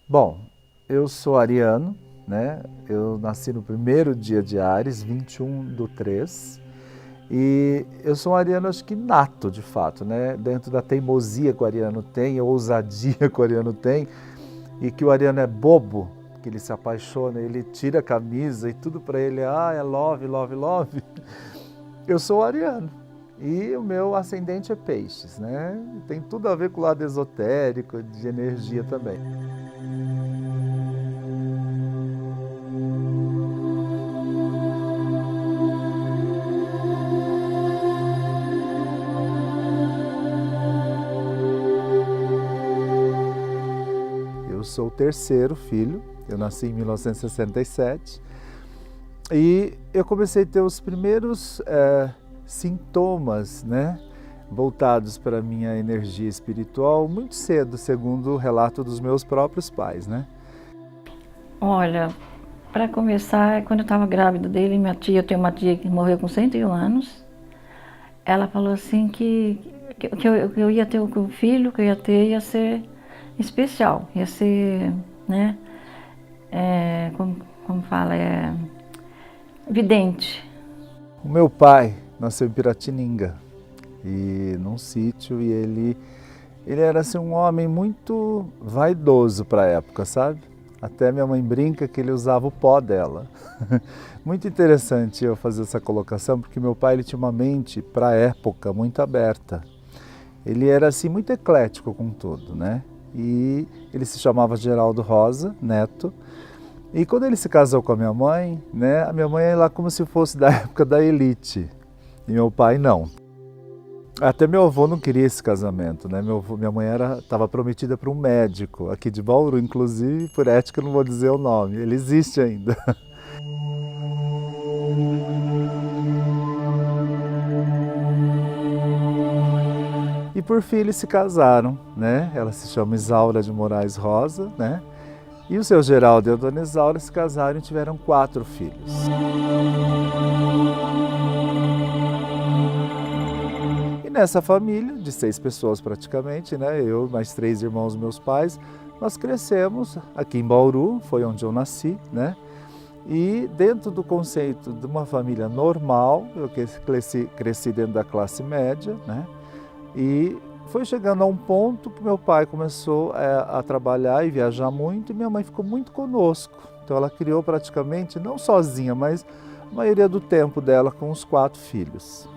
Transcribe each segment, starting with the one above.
Bom, eu sou ariano, né? Eu nasci no primeiro dia de Áries, 21/3, e eu sou um ariano, acho que nato, de fato, né? Dentro da teimosia que o ariano tem, a ousadia que o ariano tem, e que o ariano é bobo, que ele se apaixona, ele tira a camisa e tudo para ele é love, love, love. Eu sou ariano. E o meu ascendente é peixes, né? Tem tudo a ver com o lado esotérico, de energia também. Eu sou o terceiro filho, eu nasci em 1967 e eu comecei a ter os primeiros sintomas, né, voltados para a minha energia espiritual muito cedo, segundo o relato dos meus próprios pais, né? Olha, para começar, quando eu estava grávida dele, minha tia, eu tenho uma tia que morreu com 101 anos, ela falou assim que eu ia ter o filho que eu ia ter ia ser especial, ia ser, né, como fala, vidente. O meu pai nasceu em Piratininga e num sítio e ele era assim um homem muito vaidoso para a época, sabe? Até minha mãe brinca que ele usava o pó dela. Muito interessante eu fazer essa colocação, porque meu pai ele tinha uma mente para a época muito aberta. Ele era assim muito eclético com tudo, né? E ele se chamava Geraldo Rosa Neto. E quando ele se casou com a minha mãe, né? A minha mãe é lá como se fosse da época da elite. E meu pai não. Até meu avô não queria esse casamento, né? Minha mãe estava prometida para um médico aqui de Bauru, inclusive, por ética eu não vou dizer o nome, ele existe ainda. E por fim eles se casaram, né? Ela se chama Isaura de Moraes Rosa, né? E o seu Geraldo e a dona Isaura se casaram e tiveram 4 filhos. E nessa família, de 6 pessoas praticamente, né? Eu mais 3 irmãos meus pais, nós crescemos aqui em Bauru, foi onde eu nasci, né? E dentro do conceito de uma família normal, eu cresci dentro da classe média, né? E foi chegando a um ponto que meu pai começou a trabalhar e viajar muito e minha mãe ficou muito conosco. Então ela criou praticamente, não sozinha, mas a maioria do tempo dela com os 4 filhos.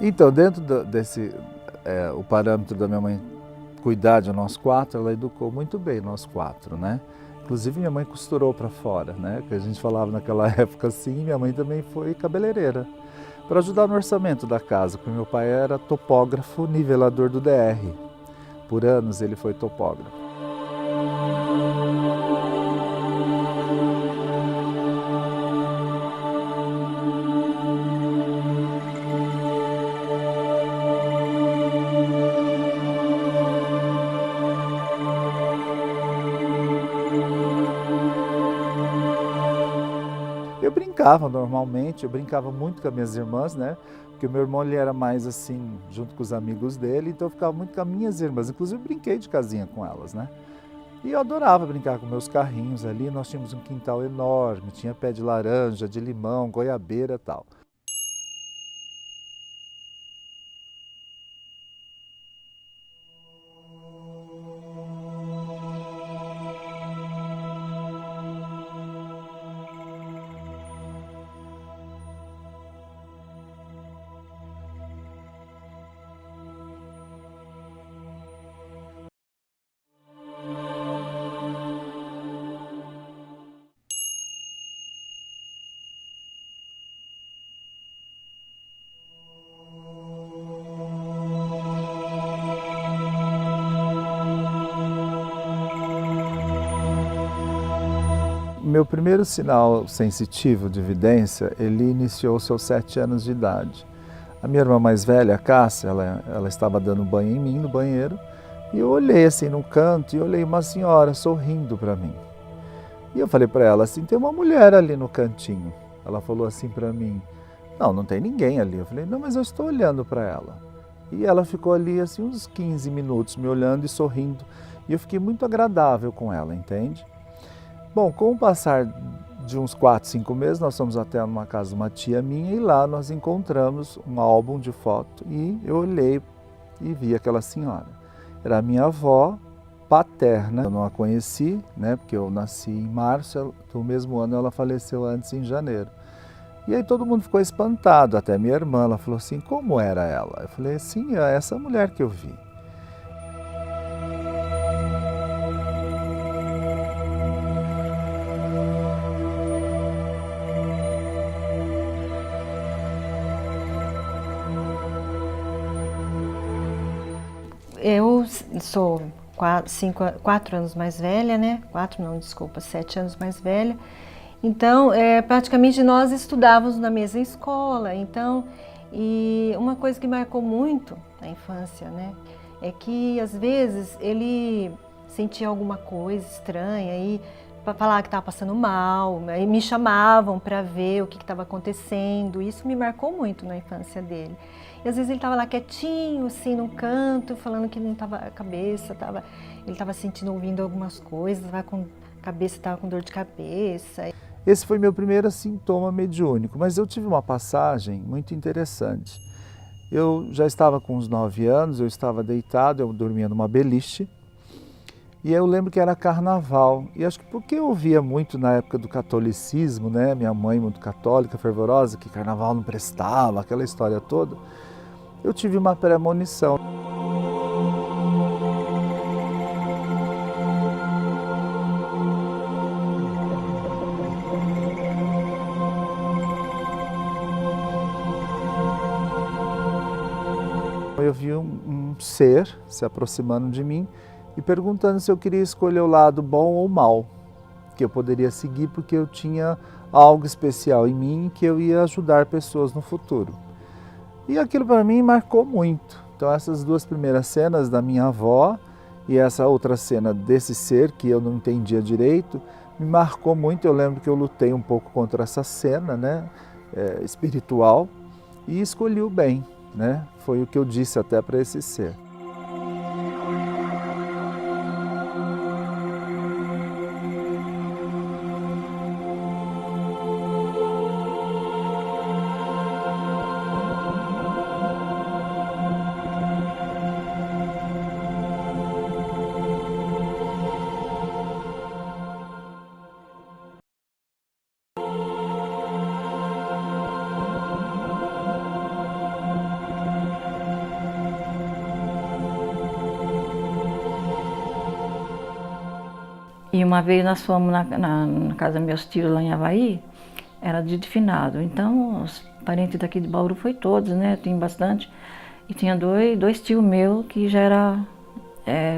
Então, dentro desse, o parâmetro da minha mãe cuidar de nós 4, ela educou muito bem nós 4, né? Inclusive minha mãe costurou para fora, né? Que a gente falava naquela época assim, minha mãe também foi cabeleireira. Para ajudar no orçamento da casa, porque meu pai era topógrafo nivelador do DR. Por anos ele foi topógrafo. Eu brincava normalmente, eu brincava muito com as minhas irmãs, né? Porque o meu irmão ele era mais assim, junto com os amigos dele, então eu ficava muito com as minhas irmãs. Inclusive eu brinquei de casinha com elas, né? E eu adorava brincar com meus carrinhos ali. Nós tínhamos um quintal enorme, tinha pé de laranja, de limão, goiabeira e tal. Meu primeiro sinal sensitivo de evidência, ele iniciou aos 7 anos de idade. A minha irmã mais velha, a Cássia, ela estava dando banho em mim no banheiro, e eu olhei assim no canto e olhei uma senhora sorrindo para mim. E eu falei para ela assim, tem uma mulher ali no cantinho. Ela falou assim para mim, não, não tem ninguém ali. Eu falei, não, mas eu estou olhando para ela. E ela ficou ali assim uns 15 minutos me olhando e sorrindo. E eu fiquei muito agradável com ela, entende? Bom, com o passar de uns 4, 5 meses, nós fomos até uma casa de uma tia minha e lá nós encontramos um álbum de foto e eu olhei e vi aquela senhora. Era a minha avó paterna, eu não a conheci, né, porque eu nasci em março do mesmo ano, ela faleceu antes em janeiro. E aí todo mundo ficou espantado, até minha irmã, ela falou assim, como era ela? Eu falei, sim, é essa mulher que eu vi. Eu sou 4 anos mais velha, né? 4 não, desculpa, 7 anos mais velha. Então, praticamente nós estudávamos na mesma escola. Então, e uma coisa que marcou muito na infância, né? É que às vezes ele sentia alguma coisa estranha e para falar que estava passando mal, aí me chamavam para ver o que estava acontecendo. Isso me marcou muito na infância dele. E às vezes ele estava lá quietinho, assim, num canto, falando que não estava a cabeça, ele estava sentindo, ouvindo algumas coisas, estava com cabeça, estava com dor de cabeça. Esse foi meu primeiro sintoma mediúnico, mas eu tive uma passagem muito interessante. Eu já estava com uns 9 anos, eu estava deitado, eu dormia numa beliche, e eu lembro que era carnaval, e acho que porque eu ouvia muito na época do catolicismo, né, minha mãe muito católica, fervorosa, que carnaval não prestava, aquela história toda, eu tive uma premonição. Eu vi um ser se aproximando de mim e perguntando se eu queria escolher o lado bom ou mal, que eu poderia seguir porque eu tinha algo especial em mim que eu ia ajudar pessoas no futuro. E aquilo para mim marcou muito. Então essas duas primeiras cenas da minha avó e essa outra cena desse ser que eu não entendia direito, me marcou muito. Eu lembro que eu lutei um pouco contra essa cena, né, espiritual, e escolhi o bem, né? Foi o que eu disse até para esse ser. E uma vez nós fomos na casa dos meus tios lá em Avaí, era dia de finado. Então, os parentes daqui de Bauru foi todos, né? Tinha bastante. E tinha dois tios meus que já era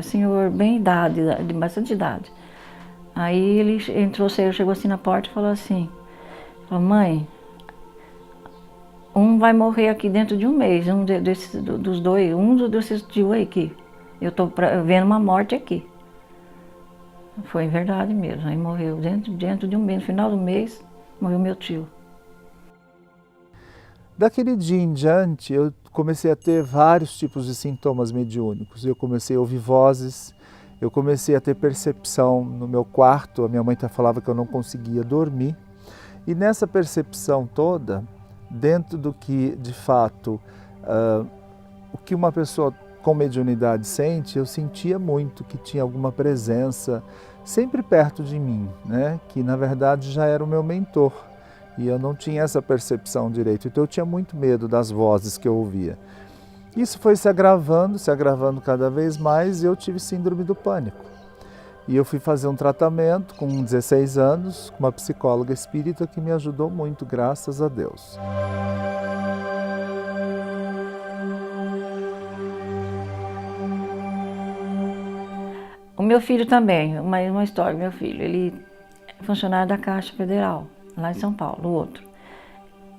senhor bem idade, de bastante idade. Aí ele entrou, chegou assim na porta e falou assim, mãe, um vai morrer aqui dentro de um mês, dos dois, desses tios aí que eu tô vendo uma morte aqui. Foi verdade mesmo, aí morreu dentro de um mês, no final do mês, morreu meu tio. Daquele dia em diante, eu comecei a ter vários tipos de sintomas mediúnicos. Eu comecei a ouvir vozes, eu comecei a ter percepção no meu quarto, a minha mãe até falava que eu não conseguia dormir. E nessa percepção toda, dentro do que, de fato, o que uma pessoa com mediunidade sente, eu sentia muito que tinha alguma presença sempre perto de mim, né? Que na verdade já era o meu mentor e eu não tinha essa percepção direito, então eu tinha muito medo das vozes que eu ouvia. Isso foi se agravando cada vez mais e eu tive síndrome do pânico. E eu fui fazer um tratamento com 16 anos com uma psicóloga espírita que me ajudou muito, graças a Deus. O meu filho também, uma história, meu filho, ele é funcionário da Caixa Federal, lá em São Paulo, o outro.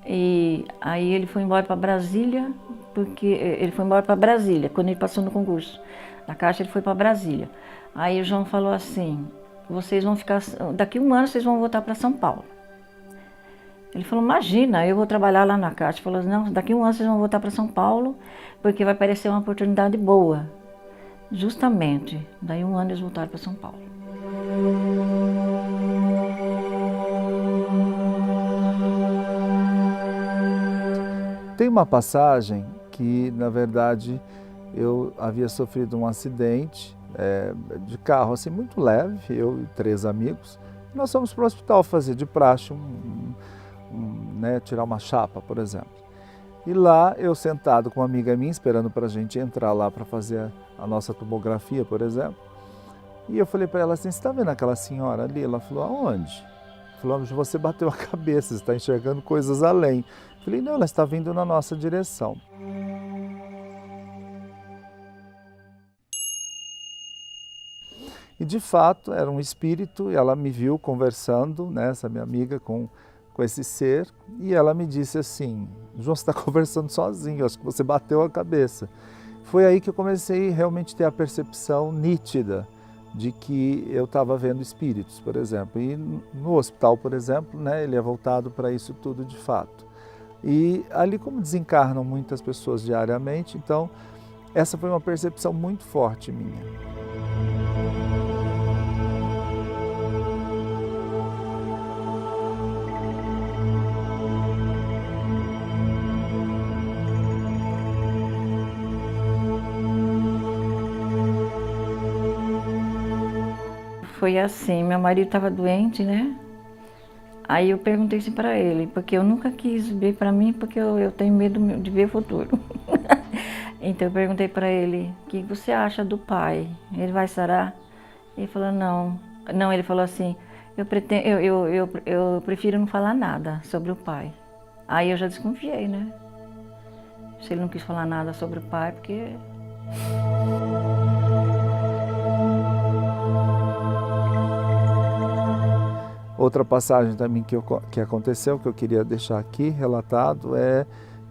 E aí ele foi embora para Brasília, quando ele passou no concurso. Da Caixa ele foi para Brasília. Aí o João falou assim, vocês vão ficar, daqui a um ano vocês vão voltar para São Paulo. Ele falou, imagina, eu vou trabalhar lá na Caixa. Ele falou, não, daqui a um ano vocês vão voltar para São Paulo, porque vai parecer uma oportunidade boa. Justamente, daí um ano eles voltaram para São Paulo. Tem uma passagem que, na verdade, eu havia sofrido um acidente de carro, assim, muito leve, eu e 3 amigos. Nós fomos para o hospital fazer de praxe, né, tirar uma chapa, por exemplo. E lá, eu sentado com uma amiga minha, esperando para a gente entrar lá para fazer a nossa tomografia, por exemplo. E eu falei para ela assim, você está vendo aquela senhora ali? Ela falou, aonde? Falou, você bateu a cabeça, você está enxergando coisas além. Eu falei, não, ela está vindo na nossa direção. E de fato, era um espírito, e ela me viu conversando, né, essa minha amiga, com esse ser, e ela me disse assim, João, você está conversando sozinho, acho que você bateu a cabeça. Foi aí que eu comecei realmente a ter a percepção nítida de que eu estava vendo espíritos, por exemplo. E no hospital, por exemplo, né, ele é voltado para isso tudo de fato. E ali, como desencarnam muitas pessoas diariamente, então essa foi uma percepção muito forte minha. Foi assim, meu marido estava doente, né? Aí eu perguntei assim para ele, porque eu nunca quis ver para mim, porque eu tenho medo de ver o futuro. Então eu perguntei para ele, o que você acha do pai? Ele vai sarar? Ele falou, não. Não, ele falou assim, eu prefiro não falar nada sobre o pai. Aí eu já desconfiei, né? Se ele não quis falar nada sobre o pai, porque... Outra passagem também que aconteceu, que eu queria deixar aqui relatado, é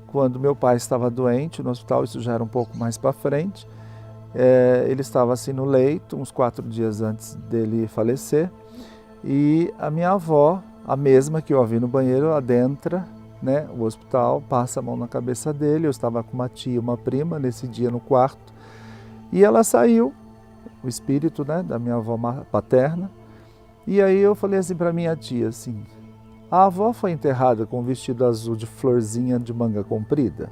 quando meu pai estava doente no hospital, isso já era um pouco mais para frente. Ele estava assim no leito, uns 4 dias antes dele falecer, e a minha avó, a mesma que eu a vi no banheiro, adentra, né, o hospital, passa a mão na cabeça dele. Eu estava com uma tia, uma prima, nesse dia no quarto, e ela saiu, o espírito, né, da minha avó paterna. E aí eu falei assim para minha tia, assim, a avó foi enterrada com um vestido azul de florzinha de manga comprida?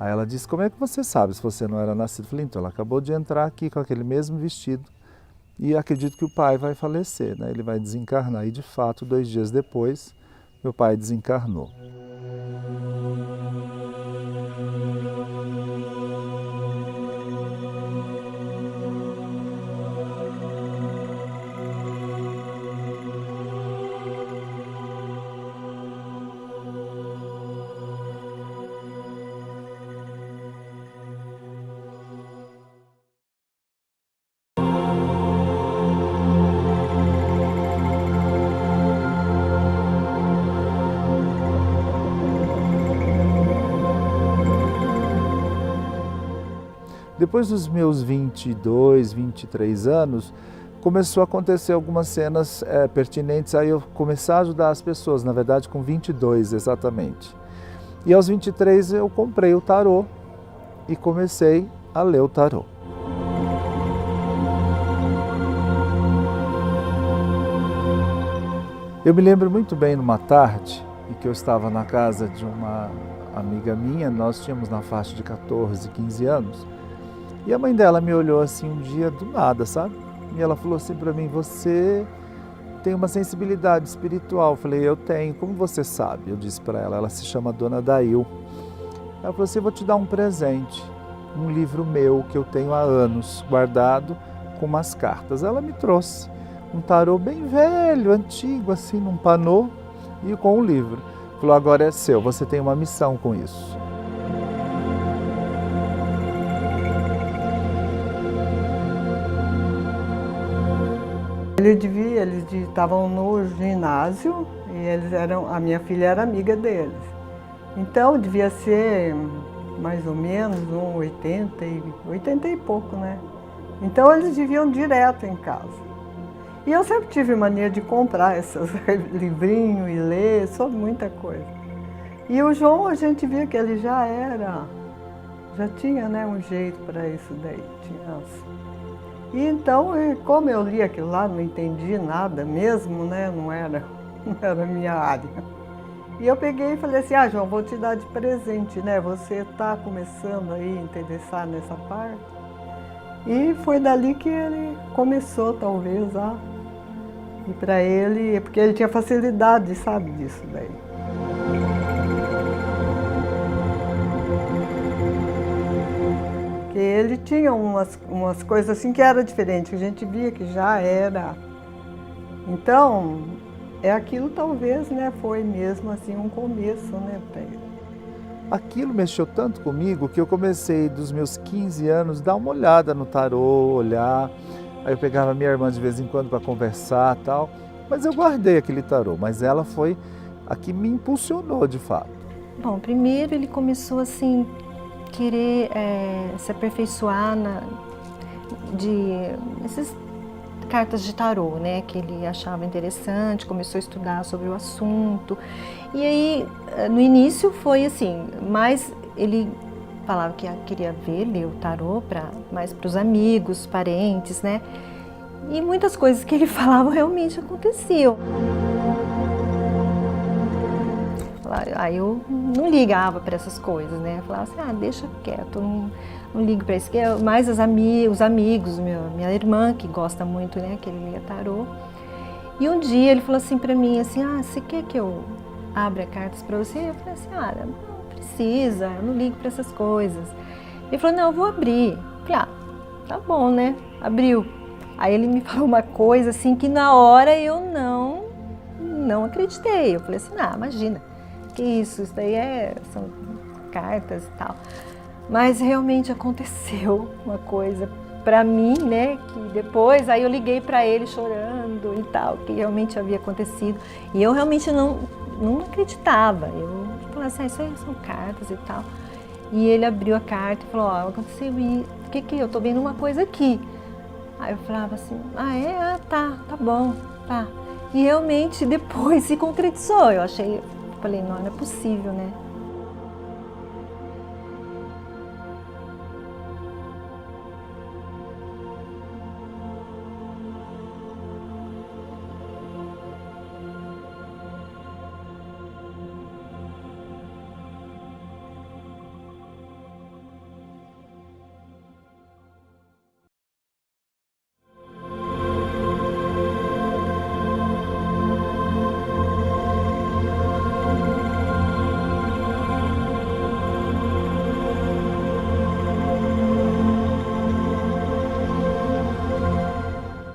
Aí ela disse, como é que você sabe se você não era nascido? Eu falei, então, ela acabou de entrar aqui com aquele mesmo vestido e acredito que o pai vai falecer, né? Ele vai desencarnar. E de fato, 2 dias depois, meu pai desencarnou. Depois dos meus 22, 23 anos, começou a acontecer algumas cenas pertinentes, aí eu comecei a ajudar as pessoas, na verdade com 22 exatamente. E aos 23 eu comprei o tarô e comecei a ler o tarô. Eu me lembro muito bem numa tarde em que eu estava na casa de uma amiga minha, nós tínhamos na faixa de 14, 15 anos, e a mãe dela me olhou assim um dia do nada, sabe? E ela falou assim para mim, você tem uma sensibilidade espiritual. Eu falei, eu tenho, como você sabe? Eu disse para ela, ela se chama Dona Dail. Ela falou assim, eu vou te dar um presente, um livro meu que eu tenho há anos guardado com umas cartas. Ela me trouxe um tarô bem velho, antigo, assim, num panô e com um livro. Falou, agora é seu, você tem uma missão com isso. Eles estavam no ginásio e a minha filha era amiga deles. Então devia ser mais ou menos 80 e pouco, né? Então eles viviam direto em casa. E eu sempre tive mania de comprar esses livrinhos e ler sobre muita coisa. E o João, a gente via que ele já tinha, né, um jeito para isso daí. E então, como eu li aquilo lá, não entendi nada mesmo, né, não era a minha área. E eu peguei e falei assim, João, vou te dar de presente, né, você está começando aí a interessar nessa parte. E foi dali que ele começou, talvez, e para ele, porque ele tinha facilidade, sabe, disso daí. Porque ele tinha umas coisas assim que era diferente, que a gente via que já era. Então, aquilo talvez, né, foi mesmo assim um começo, né, para ele. Aquilo mexeu tanto comigo que eu comecei dos meus 15 anos dar uma olhada no tarô, olhar. Aí eu pegava minha irmã de vez em quando para conversar e tal. Mas eu guardei aquele tarô, mas ela foi a que me impulsionou de fato. Bom, primeiro ele começou assim, querer se aperfeiçoar essas cartas de tarô, né, que ele achava interessante, começou a estudar sobre o assunto. E aí, no início foi assim, mas ele falava que queria ler o tarô mais para os amigos, parentes, né? E muitas coisas que ele falava realmente aconteciam. Aí eu não ligava para essas coisas, né? Eu falava assim, deixa quieto, não ligo para isso. Mais os amigos, minha irmã, que gosta muito, né, que ele lia tarô. E um dia ele falou assim para mim, assim, você quer que eu abra cartas para você? Eu falei assim, não precisa, eu não ligo para essas coisas. Ele falou, não, eu vou abrir. Eu falei, tá bom, né? Abriu. Aí ele me falou uma coisa assim que na hora eu não acreditei. Eu falei assim, imagina, que isso daí são cartas e tal. Mas realmente aconteceu uma coisa para mim, né, que depois aí eu liguei para ele chorando e tal, que realmente havia acontecido. E eu realmente não acreditava. Eu falei assim, isso aí são cartas e tal. E ele abriu a carta e falou, aconteceu isso, que eu tô vendo uma coisa aqui. Aí eu falava assim, tá bom, tá. E realmente depois se concretizou. Falei, não é possível, né?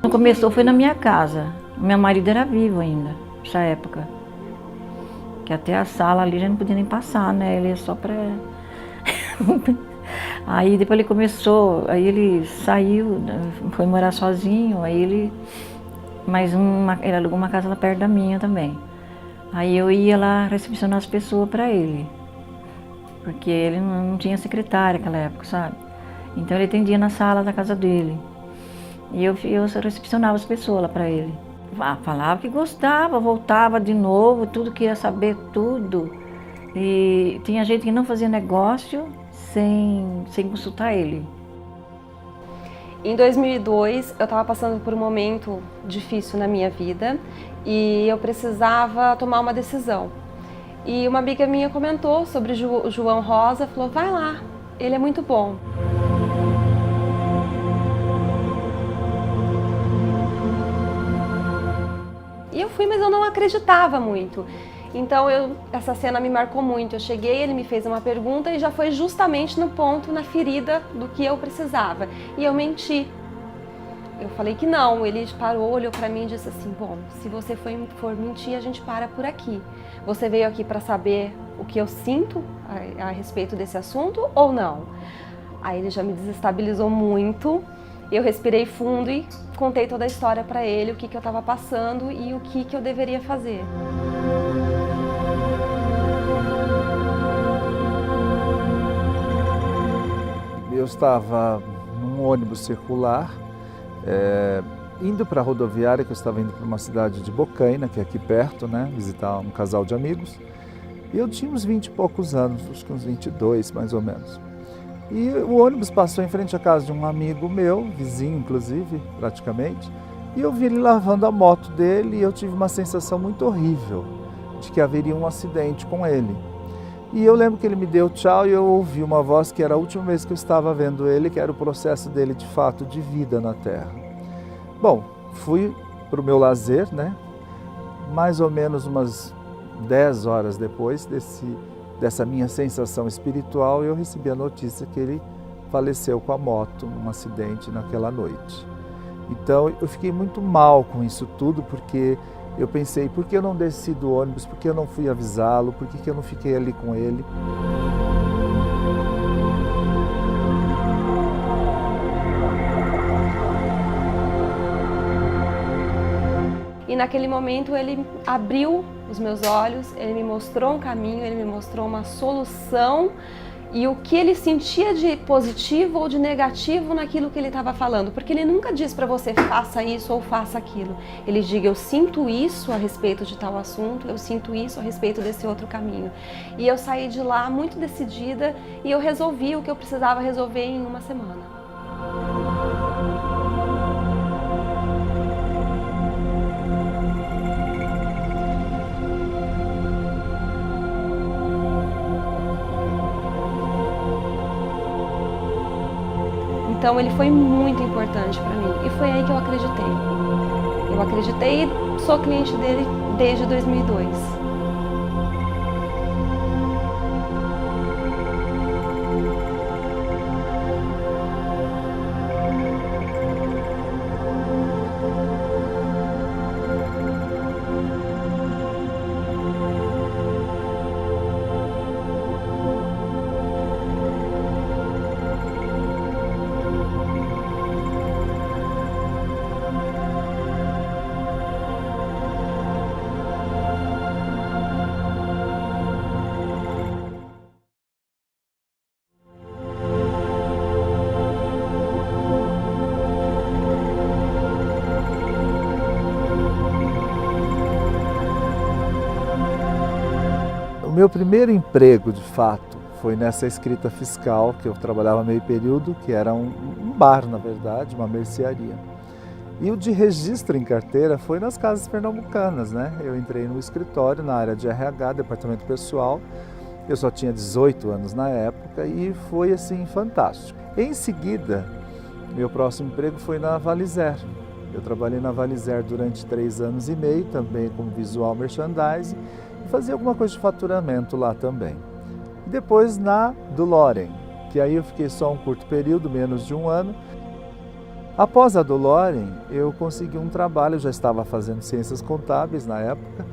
Quando começou foi na minha casa. Meu marido era vivo ainda, nessa época. Que até a sala ali já não podia nem passar, né? Ele ia só pra... Aí depois ele começou, aí ele saiu, foi morar sozinho, aí ele alugou uma casa lá perto da minha também. Aí eu ia lá recepcionar as pessoas para ele, porque ele não tinha secretária naquela época, sabe? Então ele atendia na sala da casa dele. E eu recepcionava as pessoas lá para ele. Falava que gostava, voltava de novo, tudo, queria saber tudo. E tinha gente que não fazia negócio sem consultar ele. Em 2002, eu estava passando por um momento difícil na minha vida e eu precisava tomar uma decisão. E uma amiga minha comentou sobre o João Rosa, falou, vai lá, ele é muito bom. E eu fui, mas eu não acreditava muito. Então essa cena me marcou muito. Eu cheguei, ele me fez uma pergunta e já foi justamente no ponto, na ferida do que eu precisava. E eu menti. Eu falei que não. Ele parou, olhou pra mim e disse assim, bom, se você for mentir, a gente para por aqui. Você veio aqui para saber o que eu sinto a respeito desse assunto ou não? Aí ele já me desestabilizou muito. Eu respirei fundo e contei toda a história para ele, o que eu estava passando e o que eu deveria fazer. Eu estava num ônibus circular, indo para a rodoviária, que eu estava indo para uma cidade de Bocaina, que é aqui perto, né, visitar um casal de amigos. E eu tinha uns 20 e poucos anos, acho que uns 22 mais ou menos. E o ônibus passou em frente à casa de um amigo meu, vizinho inclusive, praticamente, e eu vi ele lavando a moto dele e eu tive uma sensação muito horrível de que haveria um acidente com ele. E eu lembro que ele me deu tchau e eu ouvi uma voz que era a última vez que eu estava vendo ele, que era o processo dele de fato de vida na Terra. Bom, fui para o meu lazer, né? Mais ou menos umas 10 horas depois dessa minha sensação espiritual, eu recebi a notícia que ele faleceu com a moto num acidente naquela noite. Então eu fiquei muito mal com isso tudo, porque eu pensei, por que eu não desci do ônibus, por que eu não fui avisá-lo, por que eu não fiquei ali com ele? E naquele momento ele abriu os meus olhos, ele me mostrou um caminho, ele me mostrou uma solução e o que ele sentia de positivo ou de negativo naquilo que ele estava falando. Porque ele nunca diz para você faça isso ou faça aquilo. Ele diga eu sinto isso a respeito de tal assunto, eu sinto isso a respeito desse outro caminho. E eu saí de lá muito decidida e eu resolvi o que eu precisava resolver em uma semana. Então ele foi muito importante para mim e foi aí que eu acreditei. Eu acreditei e sou cliente dele desde 2002. O meu primeiro emprego, de fato, foi nessa escrita fiscal, que eu trabalhava meio período, que era um bar, na verdade, uma mercearia. E o de registro em carteira foi nas casas pernambucanas, né? Eu entrei no escritório, na área de RH, departamento pessoal. Eu só tinha 18 anos na época e foi, assim, fantástico. Em seguida, meu próximo emprego foi na Valizer. Eu trabalhei na Valizer durante 3 anos e meio, também como visual merchandising, e fazia alguma coisa de faturamento lá também. E depois na do Loren, que aí eu fiquei só um curto período, menos de 1 ano. Após a do Loren, eu consegui um trabalho, eu já estava fazendo ciências contábeis na época,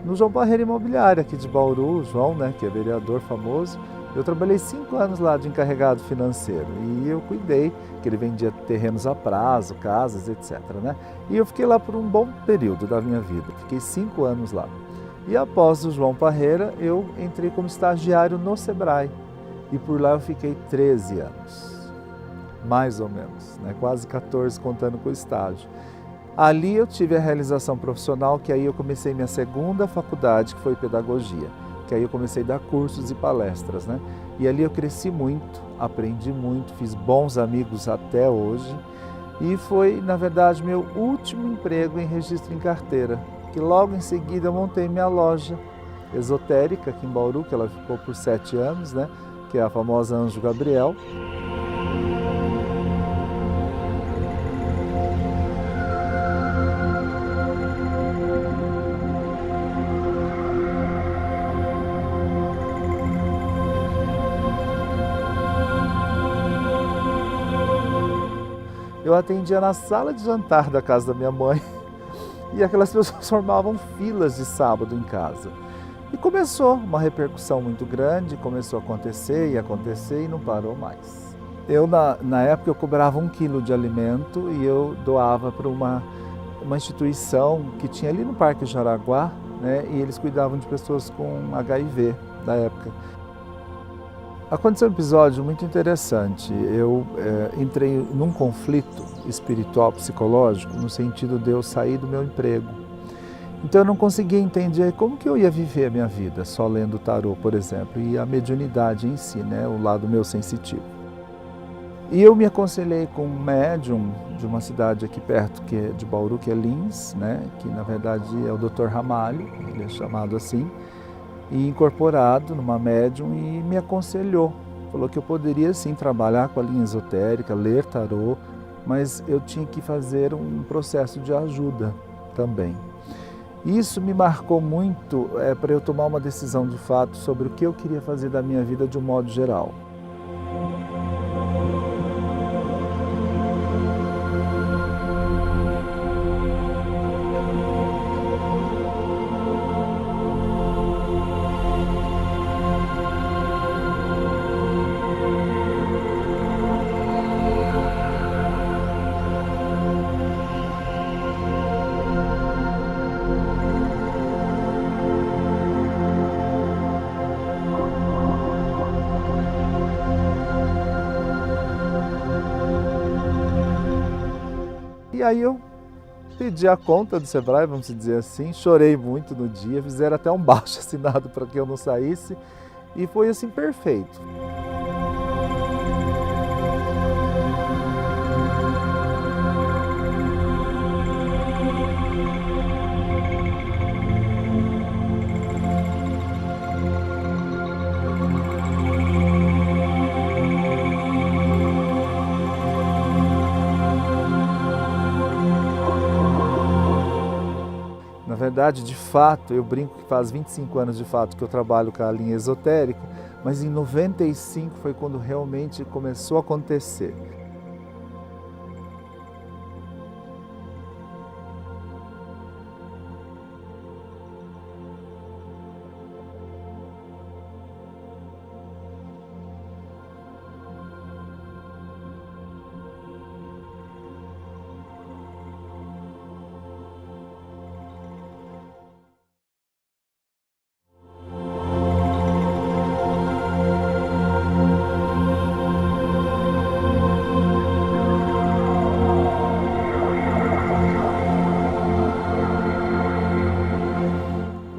no João Parreira Imobiliária, aqui de Bauru, o João, né, que é vereador famoso. Eu trabalhei 5 anos lá de encarregado financeiro e eu cuidei, que ele vendia terrenos a prazo, casas, etc, né? E eu fiquei lá por um bom período da minha vida, fiquei 5 anos lá. E após o João Parreira, eu entrei como estagiário no Sebrae. E por lá eu fiquei 13 anos, mais ou menos, né? Quase 14 contando com o estágio. Ali eu tive a realização profissional, que aí eu comecei minha segunda faculdade, que foi pedagogia. Que aí eu comecei a dar cursos e palestras, né? E ali eu cresci muito, aprendi muito, fiz bons amigos até hoje. E foi, na verdade, meu último emprego em registro em carteira. Que logo em seguida eu montei minha loja esotérica aqui em Bauru, que ela ficou por 7 anos, né? Que é a famosa Anjo Gabriel. Eu atendia na sala de jantar da casa da minha mãe. E aquelas pessoas formavam filas de sábado em casa. E começou uma repercussão muito grande, começou a acontecer e não parou mais. Eu, na época, eu cobrava 1 quilo de alimento e eu doava para uma instituição que tinha ali no Parque Jaraguá, né? E eles cuidavam de pessoas com HIV da época. Aconteceu um episódio muito interessante. Eu entrei num conflito espiritual, psicológico, no sentido de eu sair do meu emprego. Então eu não conseguia entender como que eu ia viver a minha vida, só lendo o tarô, por exemplo, e a mediunidade em si, né, o lado meu sensitivo. E eu me aconselhei com um médium de uma cidade aqui perto, que é de Bauru, que é Lins, né, que na verdade é o Dr. Ramalho, ele é chamado assim, e incorporado numa médium, e me aconselhou. Falou que eu poderia sim trabalhar com a linha esotérica, ler tarô, mas eu tinha que fazer um processo de ajuda também. Isso me marcou muito para eu tomar uma decisão de fato sobre o que eu queria fazer da minha vida de um modo geral. E aí eu pedi a conta do Sebrae, vamos dizer assim, chorei muito no dia, fizeram até um baixo-assinado para que eu não saísse, e foi assim perfeito. Na verdade, de fato, eu brinco que faz 25 anos de fato que eu trabalho com a linha esotérica, mas em 95 foi quando realmente começou a acontecer.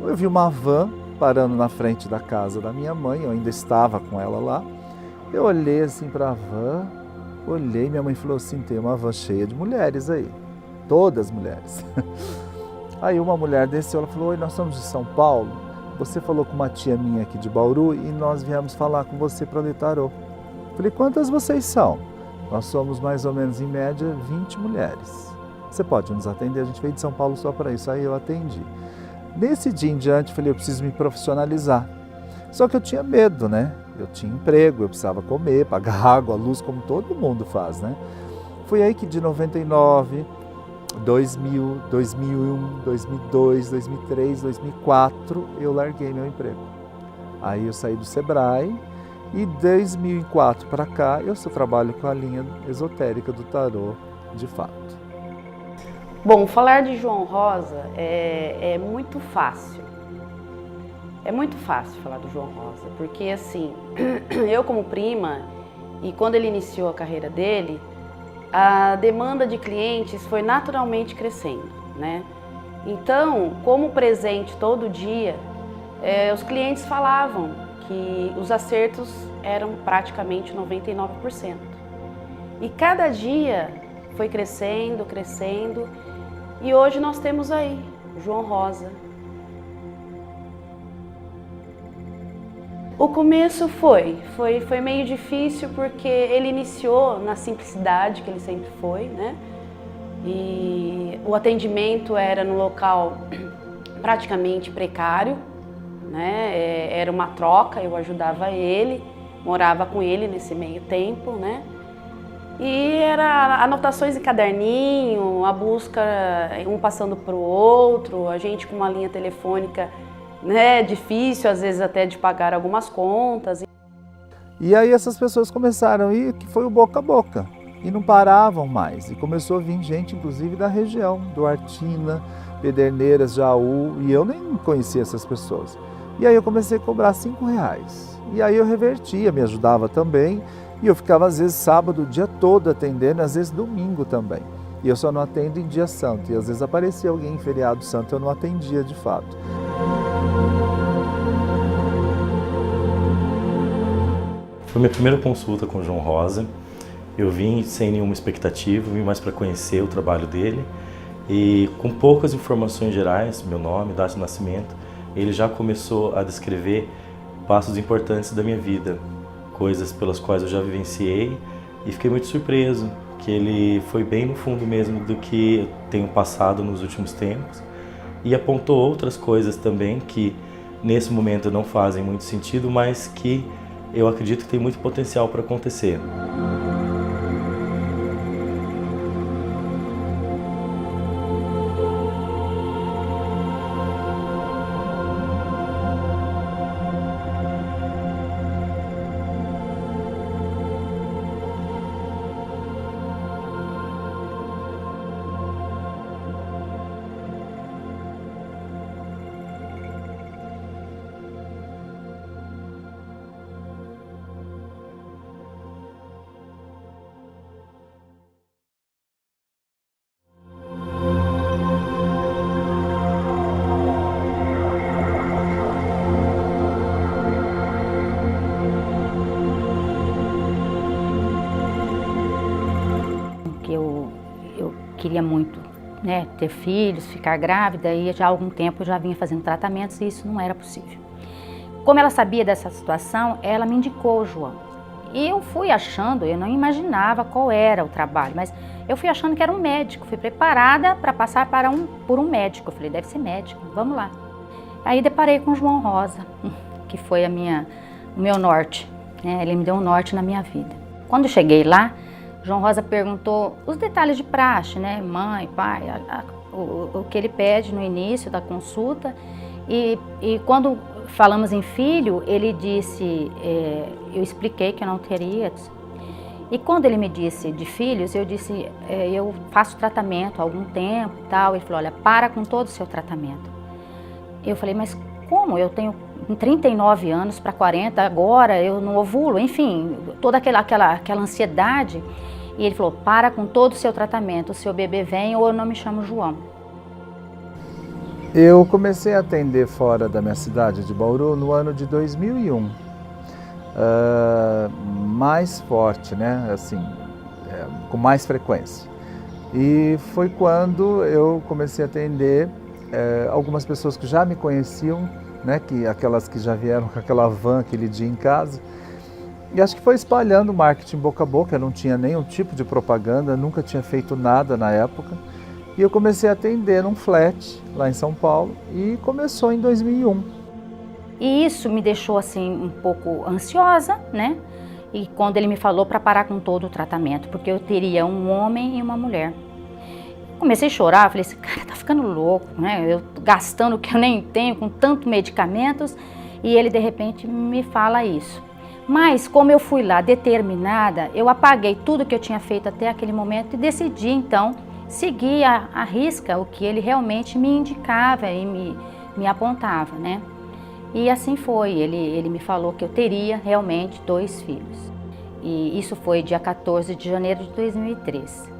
Eu vi uma van parando na frente da casa da minha mãe, eu ainda estava com ela lá. Eu olhei assim para a van, olhei, minha mãe falou assim, tem uma van cheia de mulheres aí, todas mulheres. Aí uma mulher desceu, ela falou, oi, nós somos de São Paulo, você falou com uma tia minha aqui de Bauru e nós viemos falar com você para ler tarô. Falei, quantas vocês são? Nós somos mais ou menos, em média, 20 mulheres. Você pode nos atender? A gente veio de São Paulo só para isso. Aí eu atendi. Nesse dia em diante, falei, eu preciso me profissionalizar. Só que eu tinha medo, né? Eu tinha emprego, eu precisava comer, pagar água, luz, como todo mundo faz, né? Foi aí que de 99, 2000, 2001, 2002, 2003, 2004, eu larguei meu emprego. Aí eu saí do Sebrae e 2004 para cá eu só trabalho com a linha esotérica do tarô, de fato. Bom, falar de João Rosa é muito fácil. É muito fácil falar do João Rosa, porque assim, eu como prima, e quando ele iniciou a carreira dele, a demanda de clientes foi naturalmente crescendo, né? Então, como presente todo dia, os clientes falavam que os acertos eram praticamente 99%. E cada dia foi crescendo, crescendo, e hoje nós temos aí João Rosa. O começo foi meio difícil porque ele iniciou na simplicidade que ele sempre foi, né? E o atendimento era no local praticamente precário, né? Era uma troca, eu ajudava ele, morava com ele nesse meio tempo, né? E era anotações em caderninho, a busca, um passando para o outro, a gente com uma linha telefônica, né, difícil às vezes até de pagar algumas contas. E aí essas pessoas começaram a ir, que foi o boca a boca, e não paravam mais. E começou a vir gente, inclusive da região, Duartina, Pederneiras, Jaú, e eu nem conhecia essas pessoas. E aí eu comecei a cobrar R$5. E aí eu revertia, me ajudava também, e eu ficava às vezes sábado o dia todo atendendo, às vezes domingo também. E eu só não atendo em dia santo, e às vezes aparecia alguém em feriado santo, eu não atendia de fato. Foi minha primeira consulta com o João Rosa. Eu vim sem nenhuma expectativa, vim mais para conhecer o trabalho dele. E com poucas informações gerais, meu nome, data de nascimento, ele já começou a descrever passos importantes da minha vida, coisas pelas quais eu já vivenciei, e fiquei muito surpreso que ele foi bem no fundo mesmo do que eu tenho passado nos últimos tempos, e apontou outras coisas também que nesse momento não fazem muito sentido, mas que eu acredito que tem muito potencial para acontecer. Eu queria muito, né, ter filhos, ficar grávida, e já há algum tempo eu já vinha fazendo tratamentos e isso não era possível. Como ela sabia dessa situação, ela me indicou o João. E eu fui achando, eu não imaginava qual era o trabalho, mas eu fui achando que era um médico, fui preparada para passar por um médico. Eu falei, deve ser médico, vamos lá. Aí deparei com o João Rosa, que foi o meu norte, né? Ele me deu um norte na minha vida. Quando eu cheguei lá, João Rosa perguntou os detalhes de praxe, né? Mãe, pai, o que ele pede no início da consulta. E quando falamos em filho, ele disse, eu expliquei que eu não teria. E quando ele me disse de filhos, eu disse, eu faço tratamento há algum tempo e tal. Ele falou, olha, para com todo o seu tratamento. Eu falei, mas como? Eu tenho 39 anos para 40, agora eu não ovulo, enfim, toda aquela ansiedade. E ele falou, para com todo o seu tratamento, o seu bebê vem ou eu não me chamo João. Eu comecei a atender fora da minha cidade de Bauru no ano de 2001. Mais forte, né? Assim, com mais frequência. E foi quando eu comecei a atender algumas pessoas que já me conheciam, né? Aquelas que já vieram com aquela van aquele dia em casa. E acho que foi espalhando o marketing boca a boca, eu não tinha nenhum tipo de propaganda, nunca tinha feito nada na época. E eu comecei a atender num flat lá em São Paulo e começou em 2001. E isso me deixou assim um pouco ansiosa, né? E quando ele me falou para parar com todo o tratamento, porque eu teria um homem e uma mulher. Comecei a chorar, falei, esse cara tá ficando louco, né? Eu gastando o que eu nem tenho com tantos medicamentos, e ele de repente me fala isso. Mas como eu fui lá determinada, eu apaguei tudo que eu tinha feito até aquele momento e decidi então seguir à risca o que ele realmente me indicava e me apontava, né? E assim foi, ele me falou que eu teria realmente 2 filhos. E isso foi dia 14 de janeiro de 2003.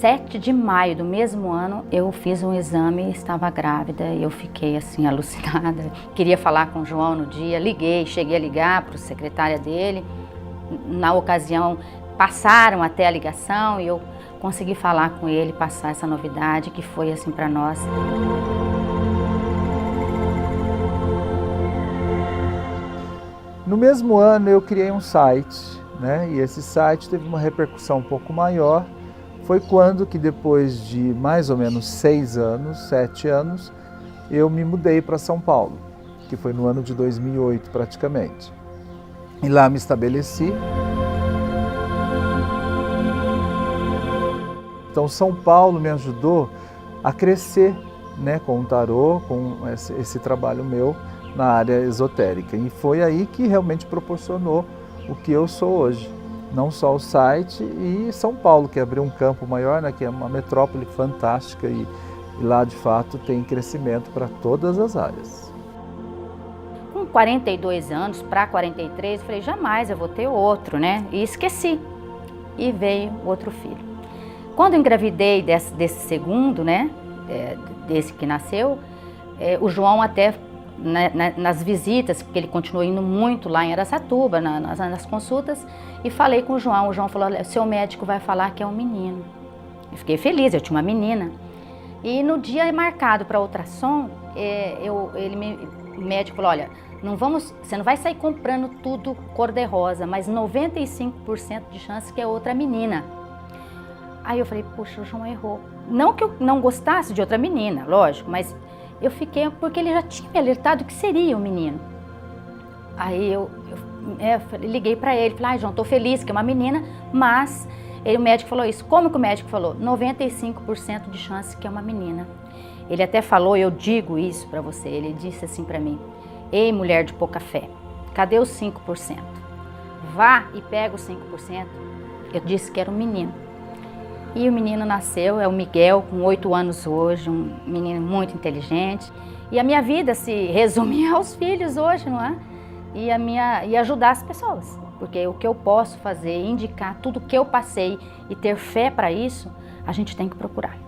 7 de maio do mesmo ano, eu fiz um exame e estava grávida e eu fiquei assim alucinada. Queria falar com o João no dia, cheguei a ligar para a secretária dele. Na ocasião, passaram até a ligação e eu consegui falar com ele, passar essa novidade que foi assim para nós. No mesmo ano eu criei um site, né? E esse site teve uma repercussão um pouco maior. Foi quando que depois de mais ou menos 6 anos, 7 anos, eu me mudei para São Paulo, que foi no ano de 2008 praticamente. E lá me estabeleci. Então São Paulo me ajudou a crescer, né, com o tarô, com esse trabalho meu na área esotérica. E foi aí que realmente proporcionou o que eu sou hoje. Não só o site e São Paulo, que abriu um campo maior, né, que é uma metrópole fantástica e lá de fato tem crescimento para todas as áreas. Com 42 anos para 43, eu falei, jamais eu vou ter outro, né? E esqueci. E veio outro filho. Quando eu engravidei desse segundo, né? Desse que nasceu, o João até nas visitas, porque ele continuou indo muito lá em Araçatuba, nas consultas, e falei com o João falou, olha, seu médico vai falar que é um menino. Eu fiquei feliz, eu tinha uma menina. E no dia marcado para ultrassom, o médico falou, olha, você não vai sair comprando tudo cor-de-rosa, mas 95% de chance que é outra menina. Aí eu falei, puxa, o João errou. Não que eu não gostasse de outra menina, lógico, mas eu fiquei, porque ele já tinha me alertado que seria um menino. Aí eu liguei para ele, falei, João, tô feliz que é uma menina, mas o médico falou isso. Como que o médico falou? 95% de chance que é uma menina. Ele até falou, eu digo isso para você, ele disse assim para mim, ei, mulher de pouca fé, cadê os 5%? Vá e pega os 5%. Eu disse que era um menino. E o menino nasceu, é o Miguel, com 8 anos hoje, um menino muito inteligente. E a minha vida se resume aos filhos hoje, não é? E ajudar as pessoas. Porque o que eu posso fazer, indicar tudo o que eu passei e ter fé para isso, a gente tem que procurar.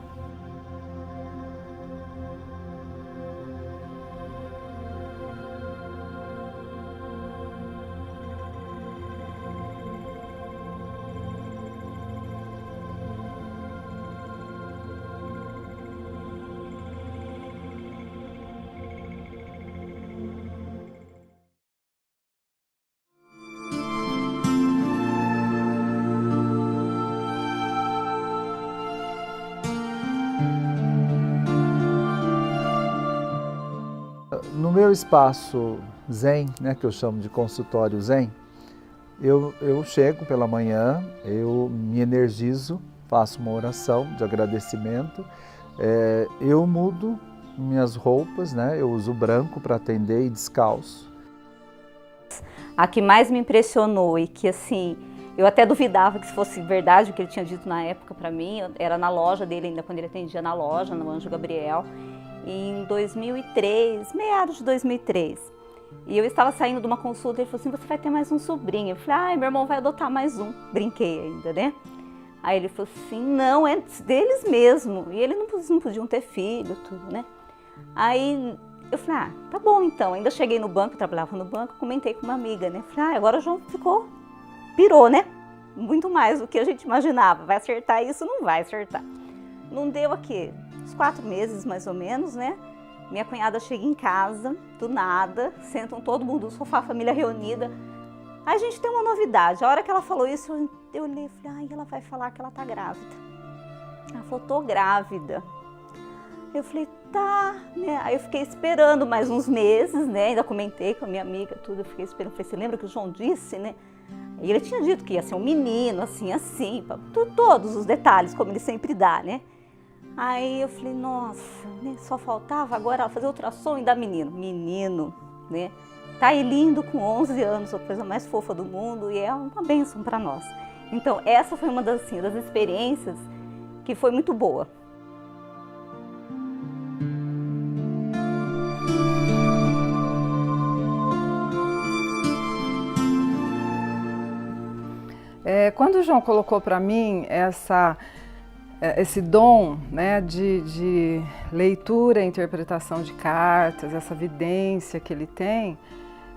No meu espaço Zen, né, que eu chamo de consultório Zen, eu chego pela manhã, eu me energizo, faço uma oração de agradecimento, eu mudo minhas roupas, né, eu uso branco para atender e descalço. A que mais me impressionou e que assim, eu até duvidava que fosse verdade o que ele tinha dito na época para mim, era na loja dele ainda, quando ele atendia na loja, no Anjo Gabriel, em 2003, meados de 2003. E eu estava saindo de uma consulta e ele falou assim, você vai ter mais um sobrinho. Eu falei, ai, meu irmão vai adotar mais um. Brinquei ainda, né? Aí ele falou assim, não, é deles mesmo. E eles não podiam ter filho, tudo, né? Aí eu falei, tá bom então. Ainda cheguei no banco, trabalhava no banco, comentei com uma amiga, né? Falei, agora o João pirou, né? Muito mais do que a gente imaginava. Vai acertar isso? Não vai acertar. Não deu aqui, uns 4 meses mais ou menos, né? Minha cunhada chega em casa, do nada, sentam todo mundo no sofá, a família reunida. Aí a gente tem uma novidade. A hora que ela falou isso, eu olhei e falei, ai, ela vai falar que ela tá grávida. Ela falou, tô grávida. Eu falei, tá, né? Aí eu fiquei esperando mais uns meses, né? Ainda comentei com a minha amiga, tudo, eu fiquei esperando. Falei, você lembra que o João disse, né? E ele tinha dito que ia ser um menino, assim, todos os detalhes, como ele sempre dá, né? Aí eu falei, nossa, né, só faltava agora fazer ultrassom e dar menino, né? Tá aí lindo com 11 anos, a coisa mais fofa do mundo e é uma bênção para nós. Então essa foi uma das experiências que foi muito boa. Quando o João colocou para mim esse dom, né, de leitura e interpretação de cartas, essa vidência que ele tem,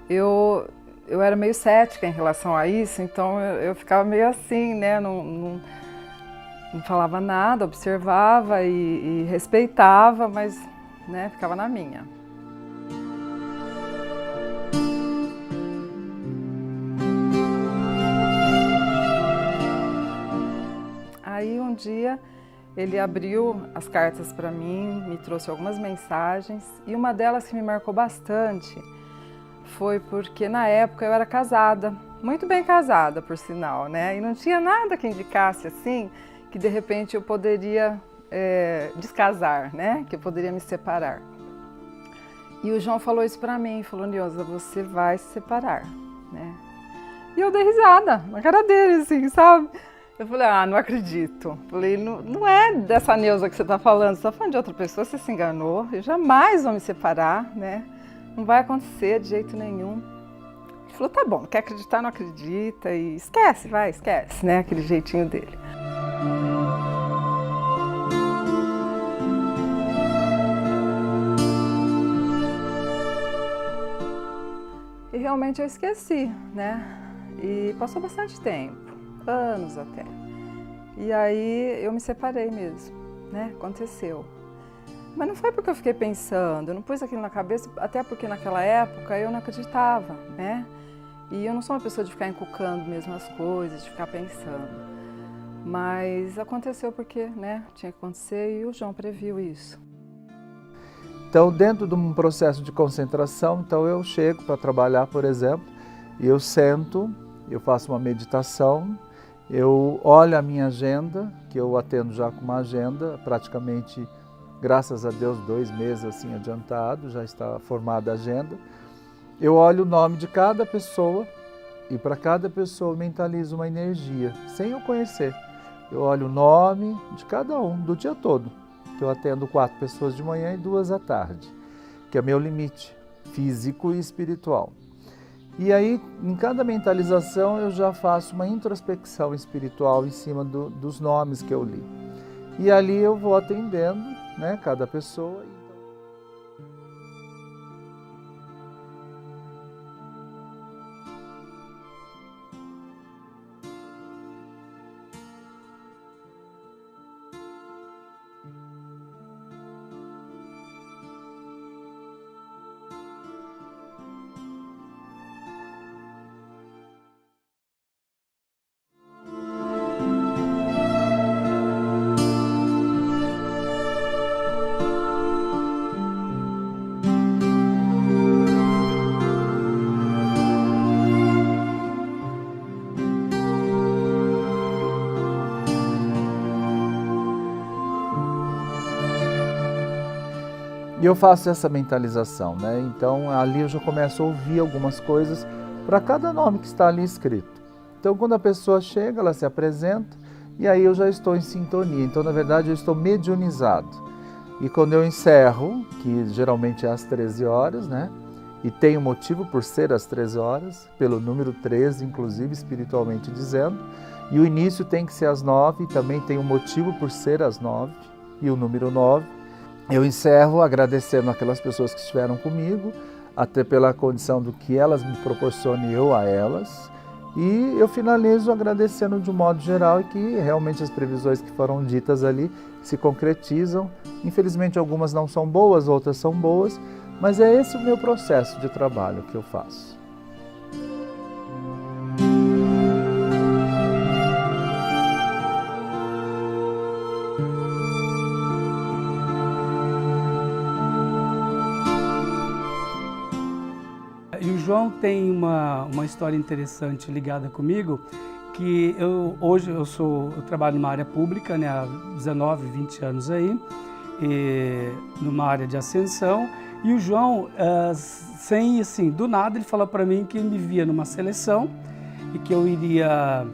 eu era meio cética em relação a isso, então eu ficava meio assim, né, não falava nada, observava e respeitava, mas, né, ficava na minha. Aí um dia ele abriu as cartas para mim, me trouxe algumas mensagens e uma delas que me marcou bastante foi porque na época eu era casada, muito bem casada por sinal, né? E não tinha nada que indicasse assim que de repente eu poderia descasar, né? Que eu poderia me separar. E o João falou isso para mim, falou, Neuza, você vai se separar, né? E eu dei risada na cara dele, assim, sabe? Eu falei, não acredito. Falei, não é dessa Neuza que você está falando, você está falando de outra pessoa, você se enganou, eu jamais vou me separar, né? não vai acontecer de jeito nenhum. Ele falou, tá bom, quer acreditar, não acredita, e esquece, vai, esquece, né, aquele jeitinho dele. E realmente eu esqueci, né, e passou bastante tempo, anos até. E aí eu me separei mesmo, né, aconteceu. Mas não foi porque eu fiquei pensando, eu não pus aquilo na cabeça, até porque naquela época eu não acreditava, né? E eu não sou uma pessoa de ficar encucando mesmo as coisas, de ficar pensando. Mas aconteceu porque, né, tinha que acontecer e o João previu isso. Então, dentro de um processo de concentração, então eu chego para trabalhar, por exemplo, e eu sento, eu faço uma meditação, eu olho a minha agenda, que eu atendo já com uma agenda praticamente, graças a Deus, 2 meses assim adiantado, já está formada a agenda. Eu olho o nome de cada pessoa e para cada pessoa eu mentalizo uma energia, sem eu conhecer. Eu olho o nome de cada um, do dia todo. Eu atendo 4 pessoas de manhã e 2 à tarde, que é meu limite físico e espiritual. E aí, em cada mentalização, eu já faço uma introspecção espiritual em cima dos nomes que eu li. E ali eu vou atendendo, né, cada pessoa. E eu faço essa mentalização, né? Então ali eu já começo a ouvir algumas coisas para cada nome que está ali escrito. Então quando a pessoa chega, ela se apresenta e aí eu já estou em sintonia. Então na verdade eu estou mediunizado. E quando eu encerro, que geralmente é às 13 horas, né? E tem um motivo por ser às 13 horas, pelo número 13, inclusive espiritualmente dizendo. E o início tem que ser às 9, e também tem um motivo por ser às 9, e o número 9. Eu encerro agradecendo aquelas pessoas que estiveram comigo, até pela condição do que elas me proporcionam e eu a elas. E eu finalizo agradecendo de um modo geral e que realmente as previsões que foram ditas ali se concretizam. Infelizmente algumas não são boas, outras são boas, mas é esse o meu processo de trabalho que eu faço. E o João tem uma história interessante ligada comigo, que hoje eu trabalho numa área pública, né, há 19, 20 anos aí, numa área de ascensão, e o João, do nada, ele falou para mim que ele me via numa seleção e que eu iria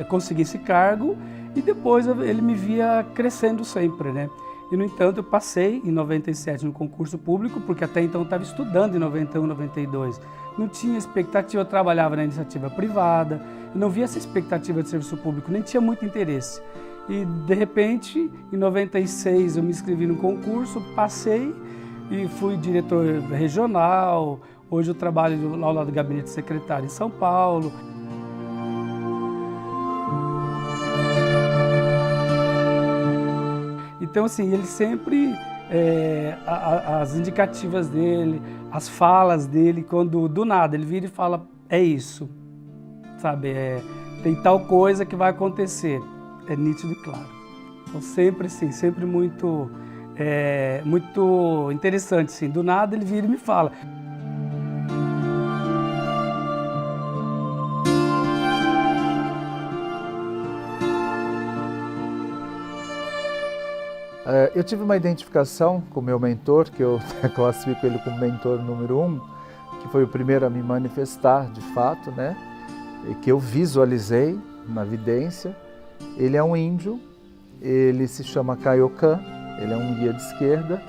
conseguir esse cargo, e depois ele me via crescendo sempre, né? E, no entanto, eu passei em 97 no concurso público, porque até então eu estava estudando em 91, 92. Não tinha expectativa, eu trabalhava na iniciativa privada, eu não via essa expectativa de serviço público, nem tinha muito interesse. E, de repente, em 96 eu me inscrevi no concurso, passei e fui diretor regional. Hoje eu trabalho ao lado do gabinete secretário em São Paulo. Então, assim, ele sempre, as indicativas dele, as falas dele, quando do nada ele vira e fala, é isso, sabe, tem tal coisa que vai acontecer, é nítido e claro. Então, sempre assim, sempre muito interessante, assim, do nada ele vira e me fala. Eu tive uma identificação com o meu mentor, que eu classifico ele como mentor número 1, que foi o primeiro a me manifestar de fato, né? E que eu visualizei na vidência. Ele é um índio, ele se chama Kaiokan, ele é um guia de esquerda,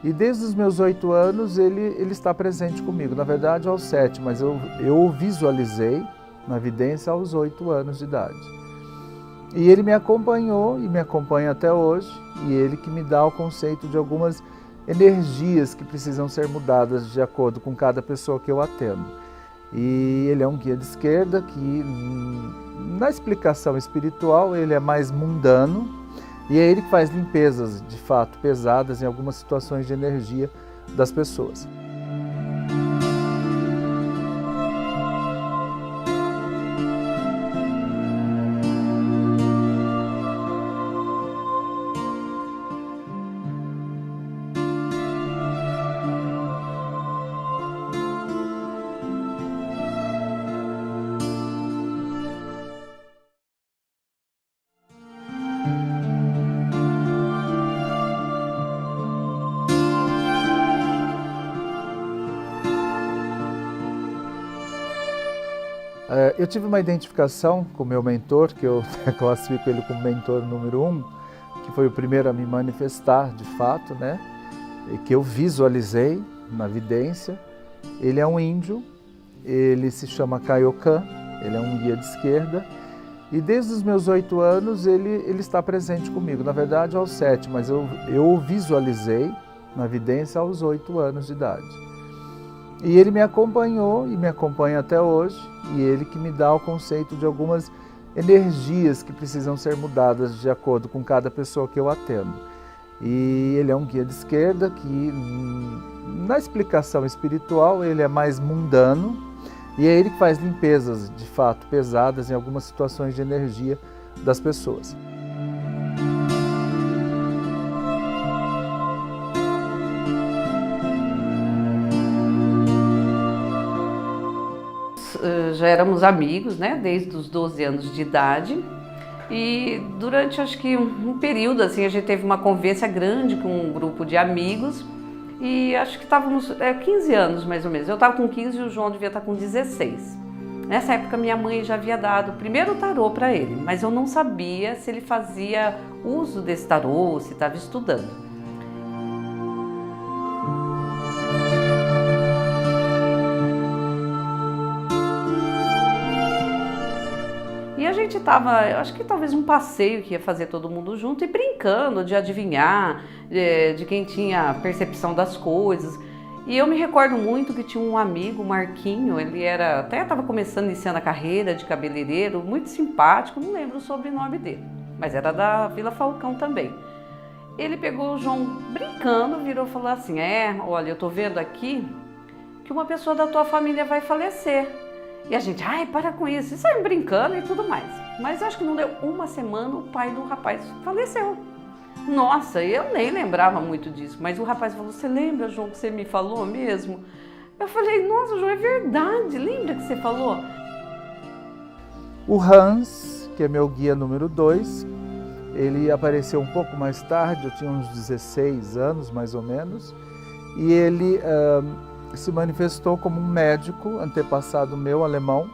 E desde os meus 8 anos ele está presente comigo. Na verdade, aos 7, mas eu o visualizei na vidência aos 8 anos de idade. E ele me acompanhou e me acompanha até hoje. E ele que me dá o conceito de algumas energias que precisam ser mudadas de acordo com cada pessoa que eu atendo. E ele é um guia de esquerda que, na explicação espiritual, ele é mais mundano e é ele que faz limpezas, de fato, pesadas em algumas situações de energia das pessoas. Eu tive uma identificação com o meu mentor, que eu classifico ele como mentor número 1, que foi o primeiro a me manifestar de fato, né? E que eu visualizei na vidência. Ele é um índio, ele se chama Kaiokan, ele é um guia de esquerda. E desde os meus 8 anos ele está presente comigo. Na verdade, aos 7, mas eu o visualizei na vidência aos 8 anos de idade. E ele me acompanhou e me acompanha até hoje, e ele que me dá o conceito de algumas energias que precisam ser mudadas de acordo com cada pessoa que eu atendo. E ele é um guia de esquerda que, na explicação espiritual, ele é mais mundano, e é ele que faz limpezas, de fato, pesadas em algumas situações de energia das pessoas. Já éramos amigos, né, desde os 12 anos de idade, e durante acho que um período assim a gente teve uma convivência grande com um grupo de amigos, e acho que estávamos 15 anos mais ou menos. Eu estava com 15 e o João devia estar com 16. Nessa época minha mãe já havia dado primeiro o tarô para ele, mas eu não sabia se ele fazia uso desse tarô, se estava estudando. E a gente estava, eu acho que talvez um passeio que ia fazer todo mundo junto e brincando de adivinhar, de quem tinha percepção das coisas. E eu me recordo muito que tinha um amigo, Marquinho, ele até estava começando, iniciando a carreira de cabeleireiro, muito simpático, não lembro o sobrenome dele, mas era da Vila Falcão também. Ele pegou o João brincando, virou e falou assim: olha, eu tô vendo aqui que uma pessoa da tua família vai falecer. E a gente, ai, para com isso, e saiu brincando e tudo mais. Mas acho que não deu uma semana, o pai do rapaz faleceu. Nossa, eu nem lembrava muito disso, mas o rapaz falou: você lembra, João, que você me falou mesmo? Eu falei: nossa, João, é verdade, lembra que você falou? O Hans, que é meu guia número 2, ele apareceu um pouco mais tarde, eu tinha uns 16 anos mais ou menos, e ele se manifestou como um médico antepassado meu, alemão,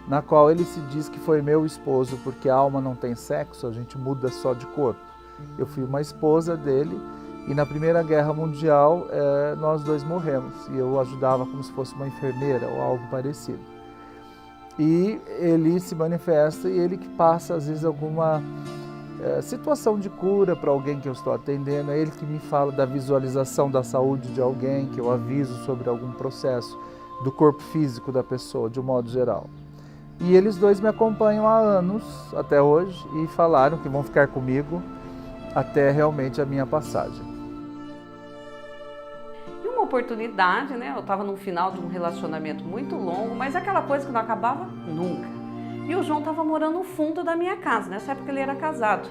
na qual ele se diz que foi meu esposo, porque a alma não tem sexo, a gente muda só de corpo. Eu fui uma esposa dele e na Primeira Guerra Mundial nós dois morremos e eu ajudava como se fosse uma enfermeira ou algo parecido. E ele se manifesta e ele que passa às vezes alguma situação de cura para alguém que eu estou atendendo, é ele que me fala da visualização da saúde de alguém, que eu aviso sobre algum processo do corpo físico da pessoa, de um modo geral. E eles dois me acompanham há anos, até hoje, e falaram que vão ficar comigo até realmente a minha passagem. E uma oportunidade, né? Eu estava no final de um relacionamento muito longo, mas aquela coisa que não acabava nunca. E o João estava morando no fundo da minha casa, nessa época ele era casado.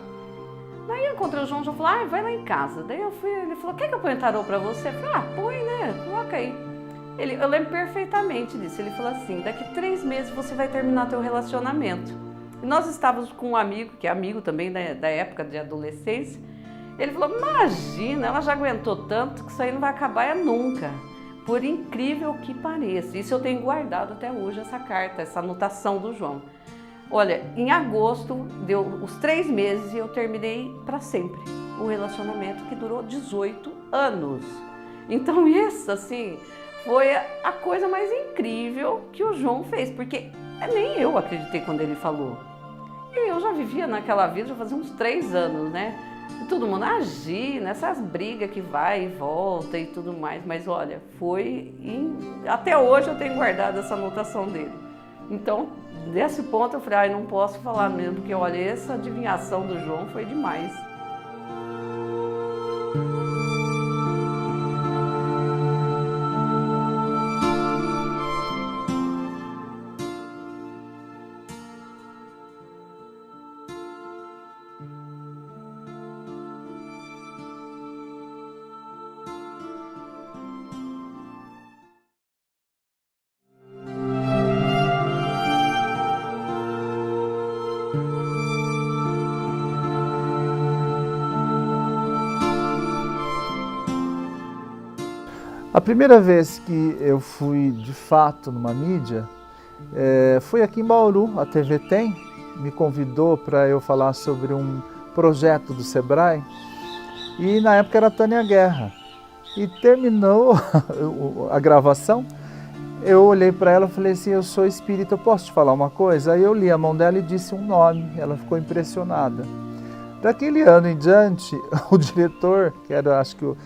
Daí eu encontrei o João, falou: vai lá em casa. Daí eu fui, ele falou: quer que eu ponha tarô pra você? Eu falei: põe, né? Coloca aí. Eu lembro perfeitamente disso. Ele falou assim: daqui 3 meses você vai terminar teu relacionamento. E nós estávamos com um amigo, que é amigo também da época de adolescência. Ele falou: imagina, ela já aguentou tanto que isso aí não vai acabar nunca. Por incrível que pareça. Isso eu tenho guardado até hoje, essa carta, essa anotação do João. Olha, em agosto deu os 3 meses e eu terminei para sempre o relacionamento que durou 18 anos. Então isso, assim, foi a coisa mais incrível que o João fez, porque nem eu acreditei quando ele falou. E eu já vivia naquela vida, já fazia uns 3 anos, né? E todo mundo agir nessas brigas que vai e volta e tudo mais. Mas olha, até hoje eu tenho guardado essa anotação dele. Então, nesse ponto eu falei, não posso falar mesmo, porque olha, essa adivinhação do João foi demais. A primeira vez que eu fui de fato numa mídia foi aqui em Bauru. A TV Tem me convidou para eu falar sobre um projeto do Sebrae e na época era a Tânia Guerra. E terminou a gravação, eu olhei para ela e falei assim, eu sou espírita, eu posso te falar uma coisa? Aí eu li a mão dela e disse um nome, ela ficou impressionada. Daquele ano em diante, o diretor, que era acho que o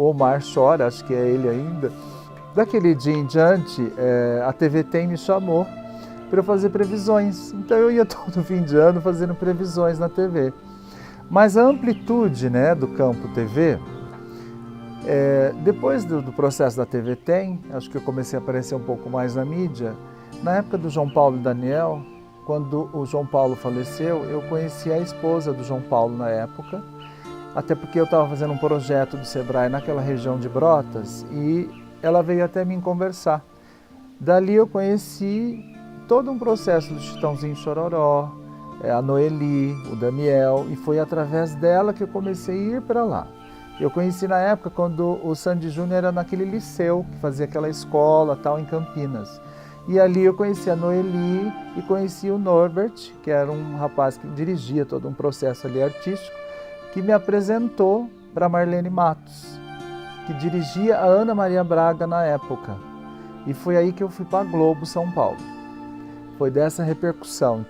Omar Chora, acho que é ele ainda. Daquele dia em diante, a TV Tem me chamou para eu fazer previsões. Então eu ia todo fim de ano fazendo previsões na TV. Mas a amplitude, né, do campo TV, depois do processo da TV Tem, acho que eu comecei a aparecer um pouco mais na mídia. Na época do João Paulo e Daniel, quando o João Paulo faleceu, eu conheci a esposa do João Paulo na época, até porque eu estava fazendo um projeto do Sebrae naquela região de Brotas e ela veio até mim conversar. Dali eu conheci todo um processo do Chitãozinho Chororó, a Noeli, o Daniel, e foi através dela que eu comecei a ir para lá. Eu conheci na época quando o Sandy Júnior era naquele liceu, que fazia aquela escola tal em Campinas. E ali eu conheci a Noeli e conheci o Norbert, que era um rapaz que dirigia todo um processo ali artístico, que me apresentou para Marlene Matos, que dirigia a Ana Maria Braga na época. E foi aí que eu fui para a Globo São Paulo. Foi dessa repercussão.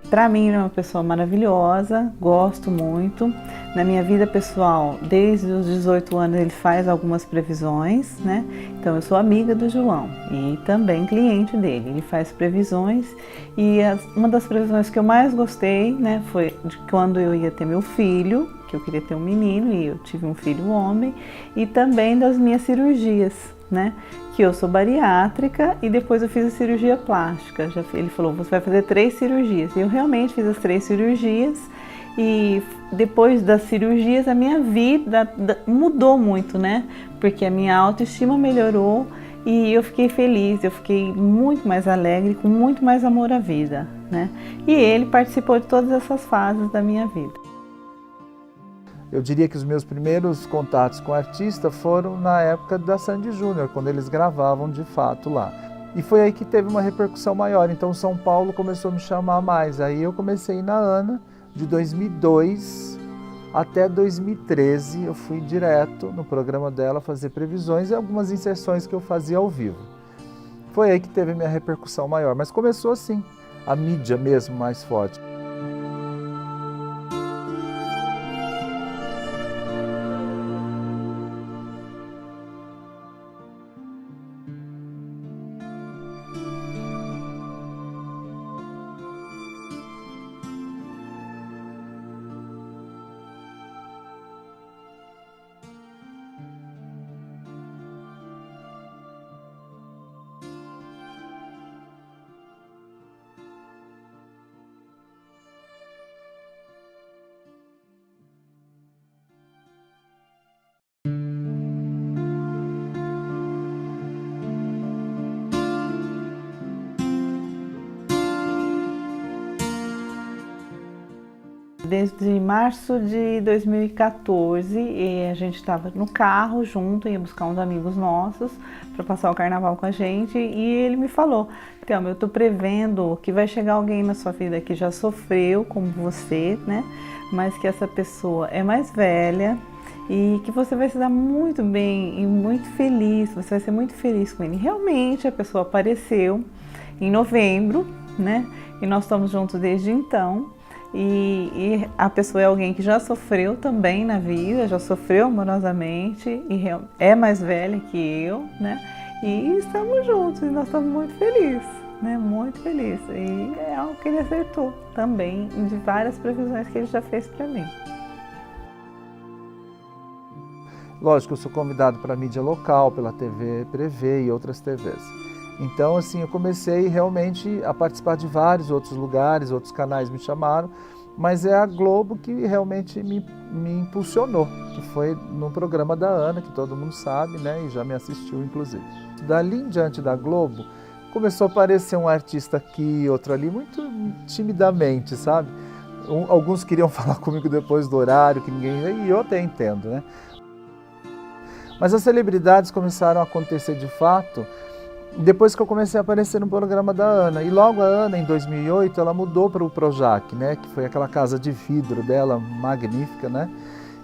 Para mim, ele é uma pessoa maravilhosa, gosto muito. Na minha vida pessoal, desde os 18 anos, ele faz algumas previsões, né? Então, eu sou amiga do João e também cliente dele. Ele faz previsões e uma das previsões que eu mais gostei, né, foi de quando eu ia ter meu filho, que eu queria ter um menino e eu tive um filho homem, e também das minhas cirurgias, né? Que eu sou bariátrica e depois eu fiz a cirurgia plástica. Ele falou, você vai fazer 3 cirurgias. E eu realmente fiz as 3 cirurgias e depois das cirurgias a minha vida mudou muito, né? Porque a minha autoestima melhorou e eu fiquei feliz, eu fiquei muito mais alegre, com muito mais amor à vida, né? E ele participou de todas essas fases da minha vida. Eu diria que os meus primeiros contatos com o artista foram na época da Sandy Júnior, quando eles gravavam de fato lá. E foi aí que teve uma repercussão maior, então São Paulo começou a me chamar mais. Aí eu comecei a ir na Ana, de 2002 até 2013, eu fui direto no programa dela fazer previsões e algumas inserções que eu fazia ao vivo. Foi aí que teve a minha repercussão maior, mas começou assim, a mídia mesmo mais forte. Desde março de 2014, a gente estava no carro junto, ia buscar uns amigos nossos para passar o carnaval com a gente e ele me falou, Thelma, eu estou prevendo que vai chegar alguém na sua vida que já sofreu como você, né? Mas que essa pessoa é mais velha e que você vai se dar muito bem e muito feliz, você vai ser muito feliz com ele. Realmente a pessoa apareceu em novembro, né? E nós estamos juntos desde então. E a pessoa é alguém que já sofreu também na vida, já sofreu amorosamente e é mais velha que eu, né? E estamos juntos e nós estamos muito felizes, né? Muito felizes. E é algo que ele acertou também de várias previsões que ele já fez para mim. Lógico, eu sou convidado para a mídia local, pela TV Prevê e outras TVs. Então, assim, eu comecei realmente a participar de vários outros lugares, outros canais me chamaram, mas é a Globo que realmente me impulsionou, que foi no programa da Ana, que todo mundo sabe, né, e já me assistiu, inclusive. Dali em diante da Globo, começou a aparecer um artista aqui, outro ali, muito timidamente, sabe? Alguns queriam falar comigo depois do horário, que ninguém... E eu até entendo, né? Mas as celebridades começaram a acontecer de fato depois que eu comecei a aparecer no programa da Ana. E logo a Ana, em 2008, ela mudou para o Projac, né? Que foi aquela casa de vidro dela, magnífica, né?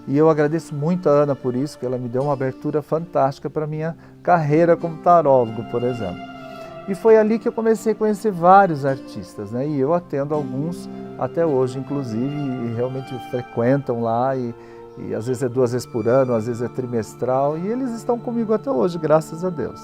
E eu agradeço muito a Ana por isso, porque ela me deu uma abertura fantástica para a minha carreira como tarólogo, por exemplo. E foi ali que eu comecei a conhecer vários artistas, né? E eu atendo alguns até hoje, inclusive, e realmente frequentam lá, e às vezes é 2 vezes por ano, às vezes é trimestral, e eles estão comigo até hoje, graças a Deus.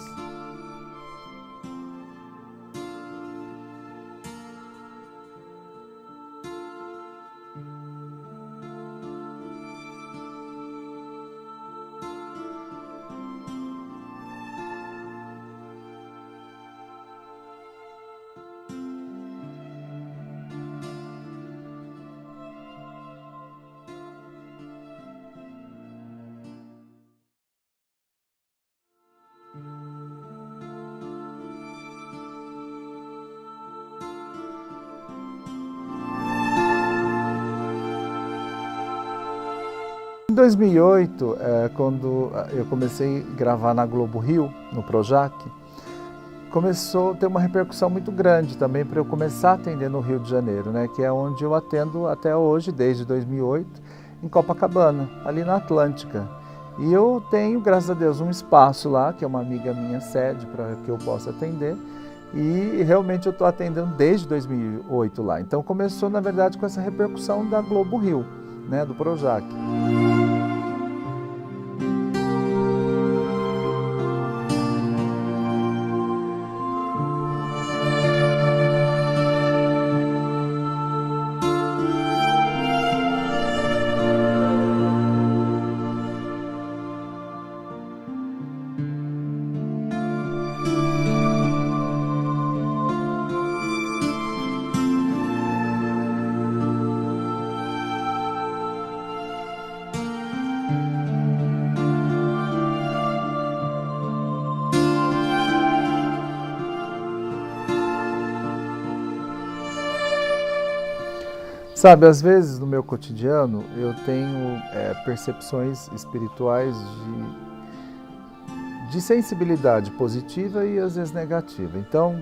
Em 2008, quando eu comecei a gravar na Globo Rio, no Projac, começou a ter uma repercussão muito grande também para eu começar a atender no Rio de Janeiro, né, que é onde eu atendo até hoje, desde 2008, em Copacabana, ali na Atlântica. E eu tenho, graças a Deus, um espaço lá, que é uma amiga minha cede para que eu possa atender, e realmente eu estou atendendo desde 2008 lá. Então começou, na verdade, com essa repercussão da Globo Rio, né, do Projac. Sabe, às vezes no meu cotidiano eu tenho percepções espirituais de sensibilidade positiva e às vezes negativa. Então,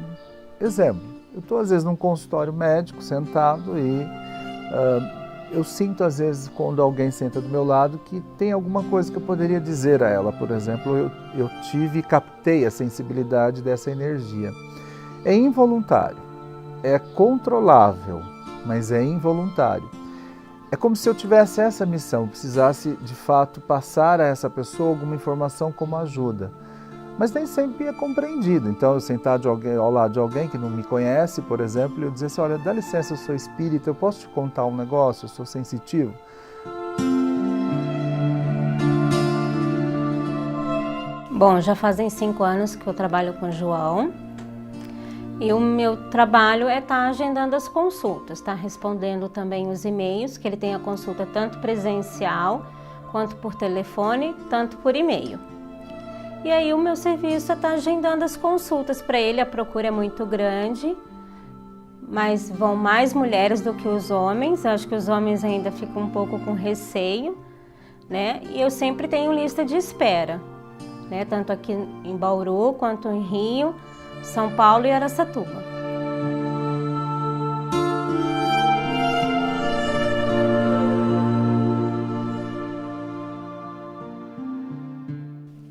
exemplo, eu estou às vezes num consultório médico sentado e eu sinto às vezes quando alguém senta do meu lado que tem alguma coisa que eu poderia dizer a ela. Por exemplo, eu tive e captei a sensibilidade dessa energia. É involuntário, é controlável, mas é involuntário. É como se eu tivesse essa missão, precisasse de fato passar a essa pessoa alguma informação como ajuda. Mas nem sempre é compreendido. Então eu sentar ao lado de alguém que não me conhece, por exemplo, e eu dizer assim, olha, dá licença, eu sou espírita, eu posso te contar um negócio, eu sou sensitivo? Bom, já fazem 5 anos que eu trabalho com o João. E o meu trabalho é estar agendando as consultas, tá? Respondendo também os e-mails, que ele tem a consulta tanto presencial, quanto por telefone, tanto por e-mail. E aí o meu serviço é estar agendando as consultas para ele, a procura é muito grande, mas vão mais mulheres do que os homens, acho que os homens ainda ficam um pouco com receio, né? E eu sempre tenho lista de espera, né? Tanto aqui em Bauru, quanto em Rio, São Paulo e Araçatuba.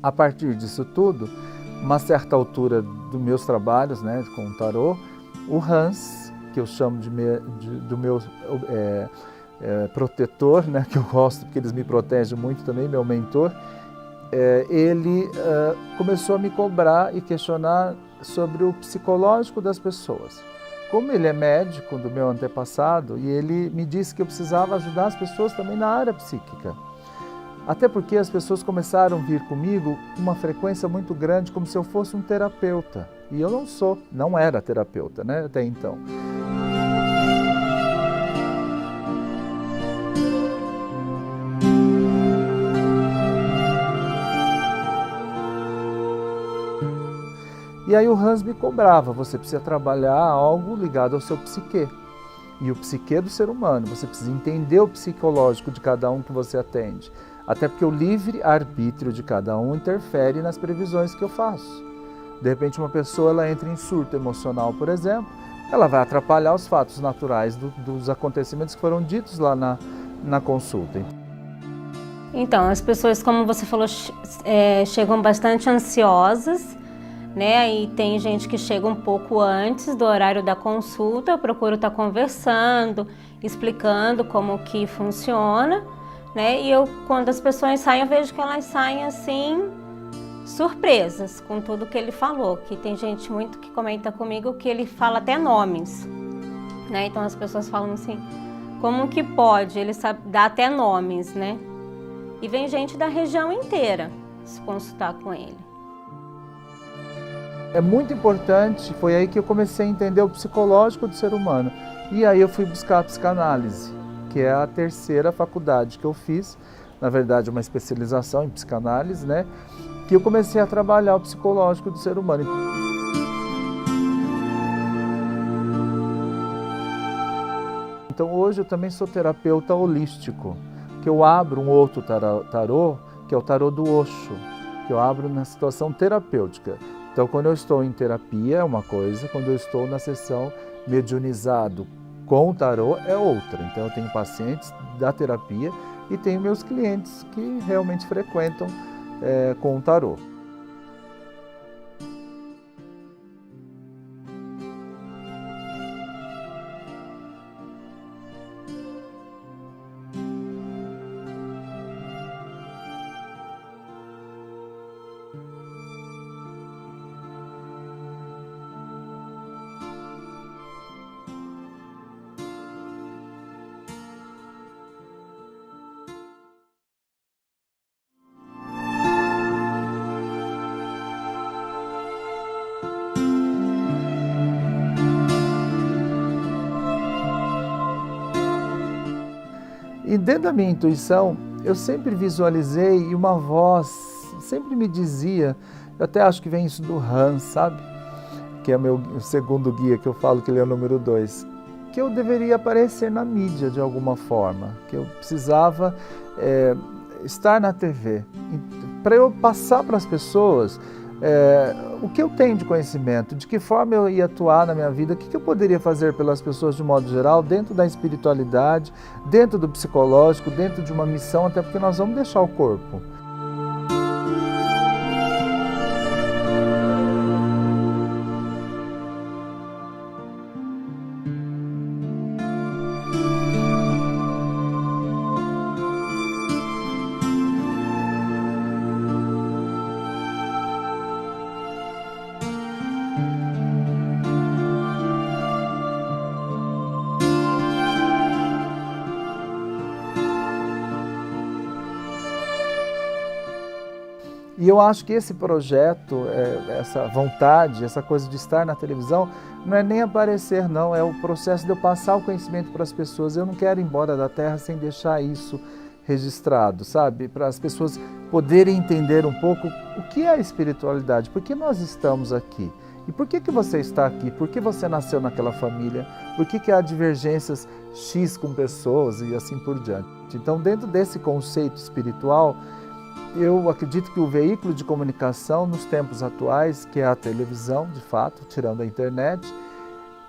A partir disso tudo, uma certa altura dos meus trabalhos, né, com o tarô, o Hans, que eu chamo do meu protetor, né, que eu gosto porque eles me protegem muito também, meu mentor, ele começou a me cobrar e questionar sobre o psicológico das pessoas. Como ele é médico do meu antepassado, e ele me disse que eu precisava ajudar as pessoas também na área psíquica. Até porque as pessoas começaram a vir comigo com uma frequência muito grande, como se eu fosse um terapeuta. E eu não era terapeuta, né, até então. E aí o Hans me cobrava, você precisa trabalhar algo ligado ao seu psiquê. E o psiquê do ser humano, você precisa entender o psicológico de cada um que você atende. Até porque o livre arbítrio de cada um interfere nas previsões que eu faço. De repente uma pessoa ela entra em surto emocional, por exemplo, ela vai atrapalhar os fatos naturais dos acontecimentos que foram ditos lá na consulta. Então, as pessoas, como você falou, chegam bastante ansiosas, né? E tem gente que chega um pouco antes do horário da consulta, eu procuro estar conversando, explicando como que funciona, né? E quando as pessoas saem, eu vejo que elas saem assim, surpresas com tudo que ele falou, que tem gente muito que comenta comigo que ele fala até nomes, né? Então as pessoas falam assim, como que pode? Ele sabe dar até nomes, né? E vem gente da região inteira se consultar com ele. É muito importante, foi aí que eu comecei a entender o psicológico do ser humano. E aí eu fui buscar a psicanálise, que é a terceira faculdade que eu fiz, na verdade uma especialização em psicanálise, né? Que eu comecei a trabalhar o psicológico do ser humano. Então hoje eu também sou terapeuta holístico, que eu abro um outro tarô, que é o tarô do Osho, que eu abro na situação terapêutica. Então, quando eu estou em terapia é uma coisa, quando eu estou na sessão mediunizado com o tarô é outra. Então, eu tenho pacientes da terapia e tenho meus clientes que realmente frequentam com o tarô. E dentro da minha intuição, eu sempre visualizei e uma voz sempre me dizia, eu até acho que vem isso do Hans, sabe? Que é o segundo guia que eu falo que ele é o número 2, que eu deveria aparecer na mídia de alguma forma, que eu precisava estar na TV, para eu passar para as pessoas o que eu tenho de conhecimento, de que forma eu ia atuar na minha vida, o que eu poderia fazer pelas pessoas de modo geral, dentro da espiritualidade, dentro do psicológico, dentro de uma missão, até porque nós vamos deixar o corpo. E eu acho que esse projeto, essa vontade, essa coisa de estar na televisão, não é nem aparecer, não. É o processo de eu passar o conhecimento para as pessoas. Eu não quero ir embora da Terra sem deixar isso registrado, sabe? Para as pessoas poderem entender um pouco o que é a espiritualidade, por que nós estamos aqui. E por que você está aqui? Por que você nasceu naquela família? Por que há divergências X com pessoas e assim por diante? Então, dentro desse conceito espiritual, eu acredito que o veículo de comunicação nos tempos atuais, que é a televisão, de fato, tirando a internet,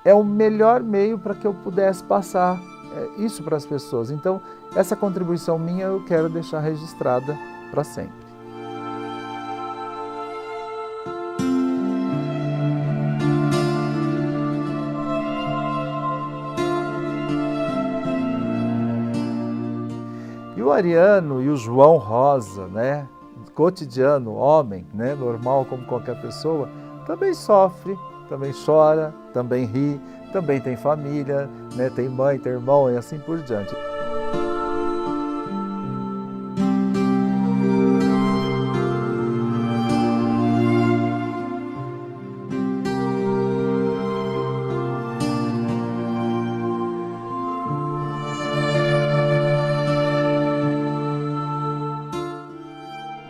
é o melhor meio para que eu pudesse passar isso para as pessoas. Então, essa contribuição minha eu quero deixar registrada para sempre. E o Ariano e o João Rosa, né, cotidiano, homem, né, normal como qualquer pessoa, também sofre, também chora, também ri, também tem família, né, tem mãe, tem irmão e assim por diante.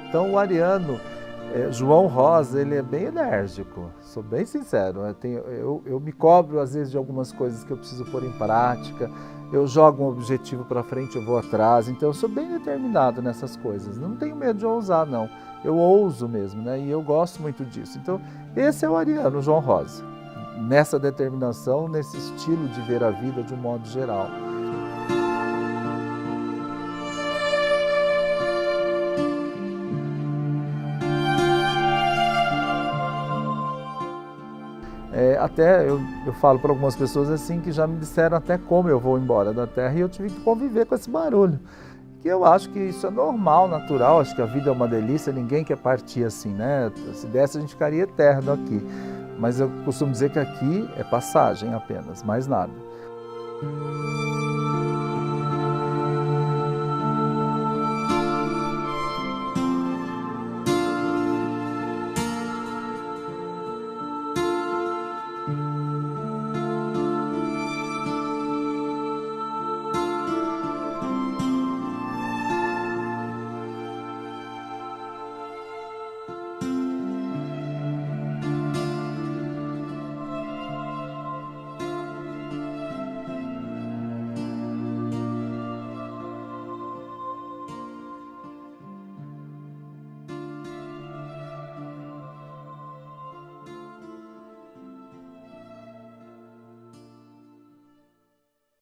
Então o Ariano, João Rosa, ele é bem enérgico, sou bem sincero. Eu me cobro às vezes de algumas coisas que eu preciso pôr em prática, eu jogo um objetivo para frente, eu vou atrás, então eu sou bem determinado nessas coisas, não tenho medo de ousar não, eu ouso mesmo, né? E eu gosto muito disso. Então esse é o Ariano, o João Rosa, nessa determinação, nesse estilo de ver a vida de um modo geral. Até eu falo para algumas pessoas assim que já me disseram até como eu vou embora da Terra e eu tive que conviver com esse barulho. Que eu acho que isso é normal, natural, acho que a vida é uma delícia, ninguém quer partir assim, né? Se desse a gente ficaria eterno aqui. Mas eu costumo dizer que aqui é passagem apenas, mais nada.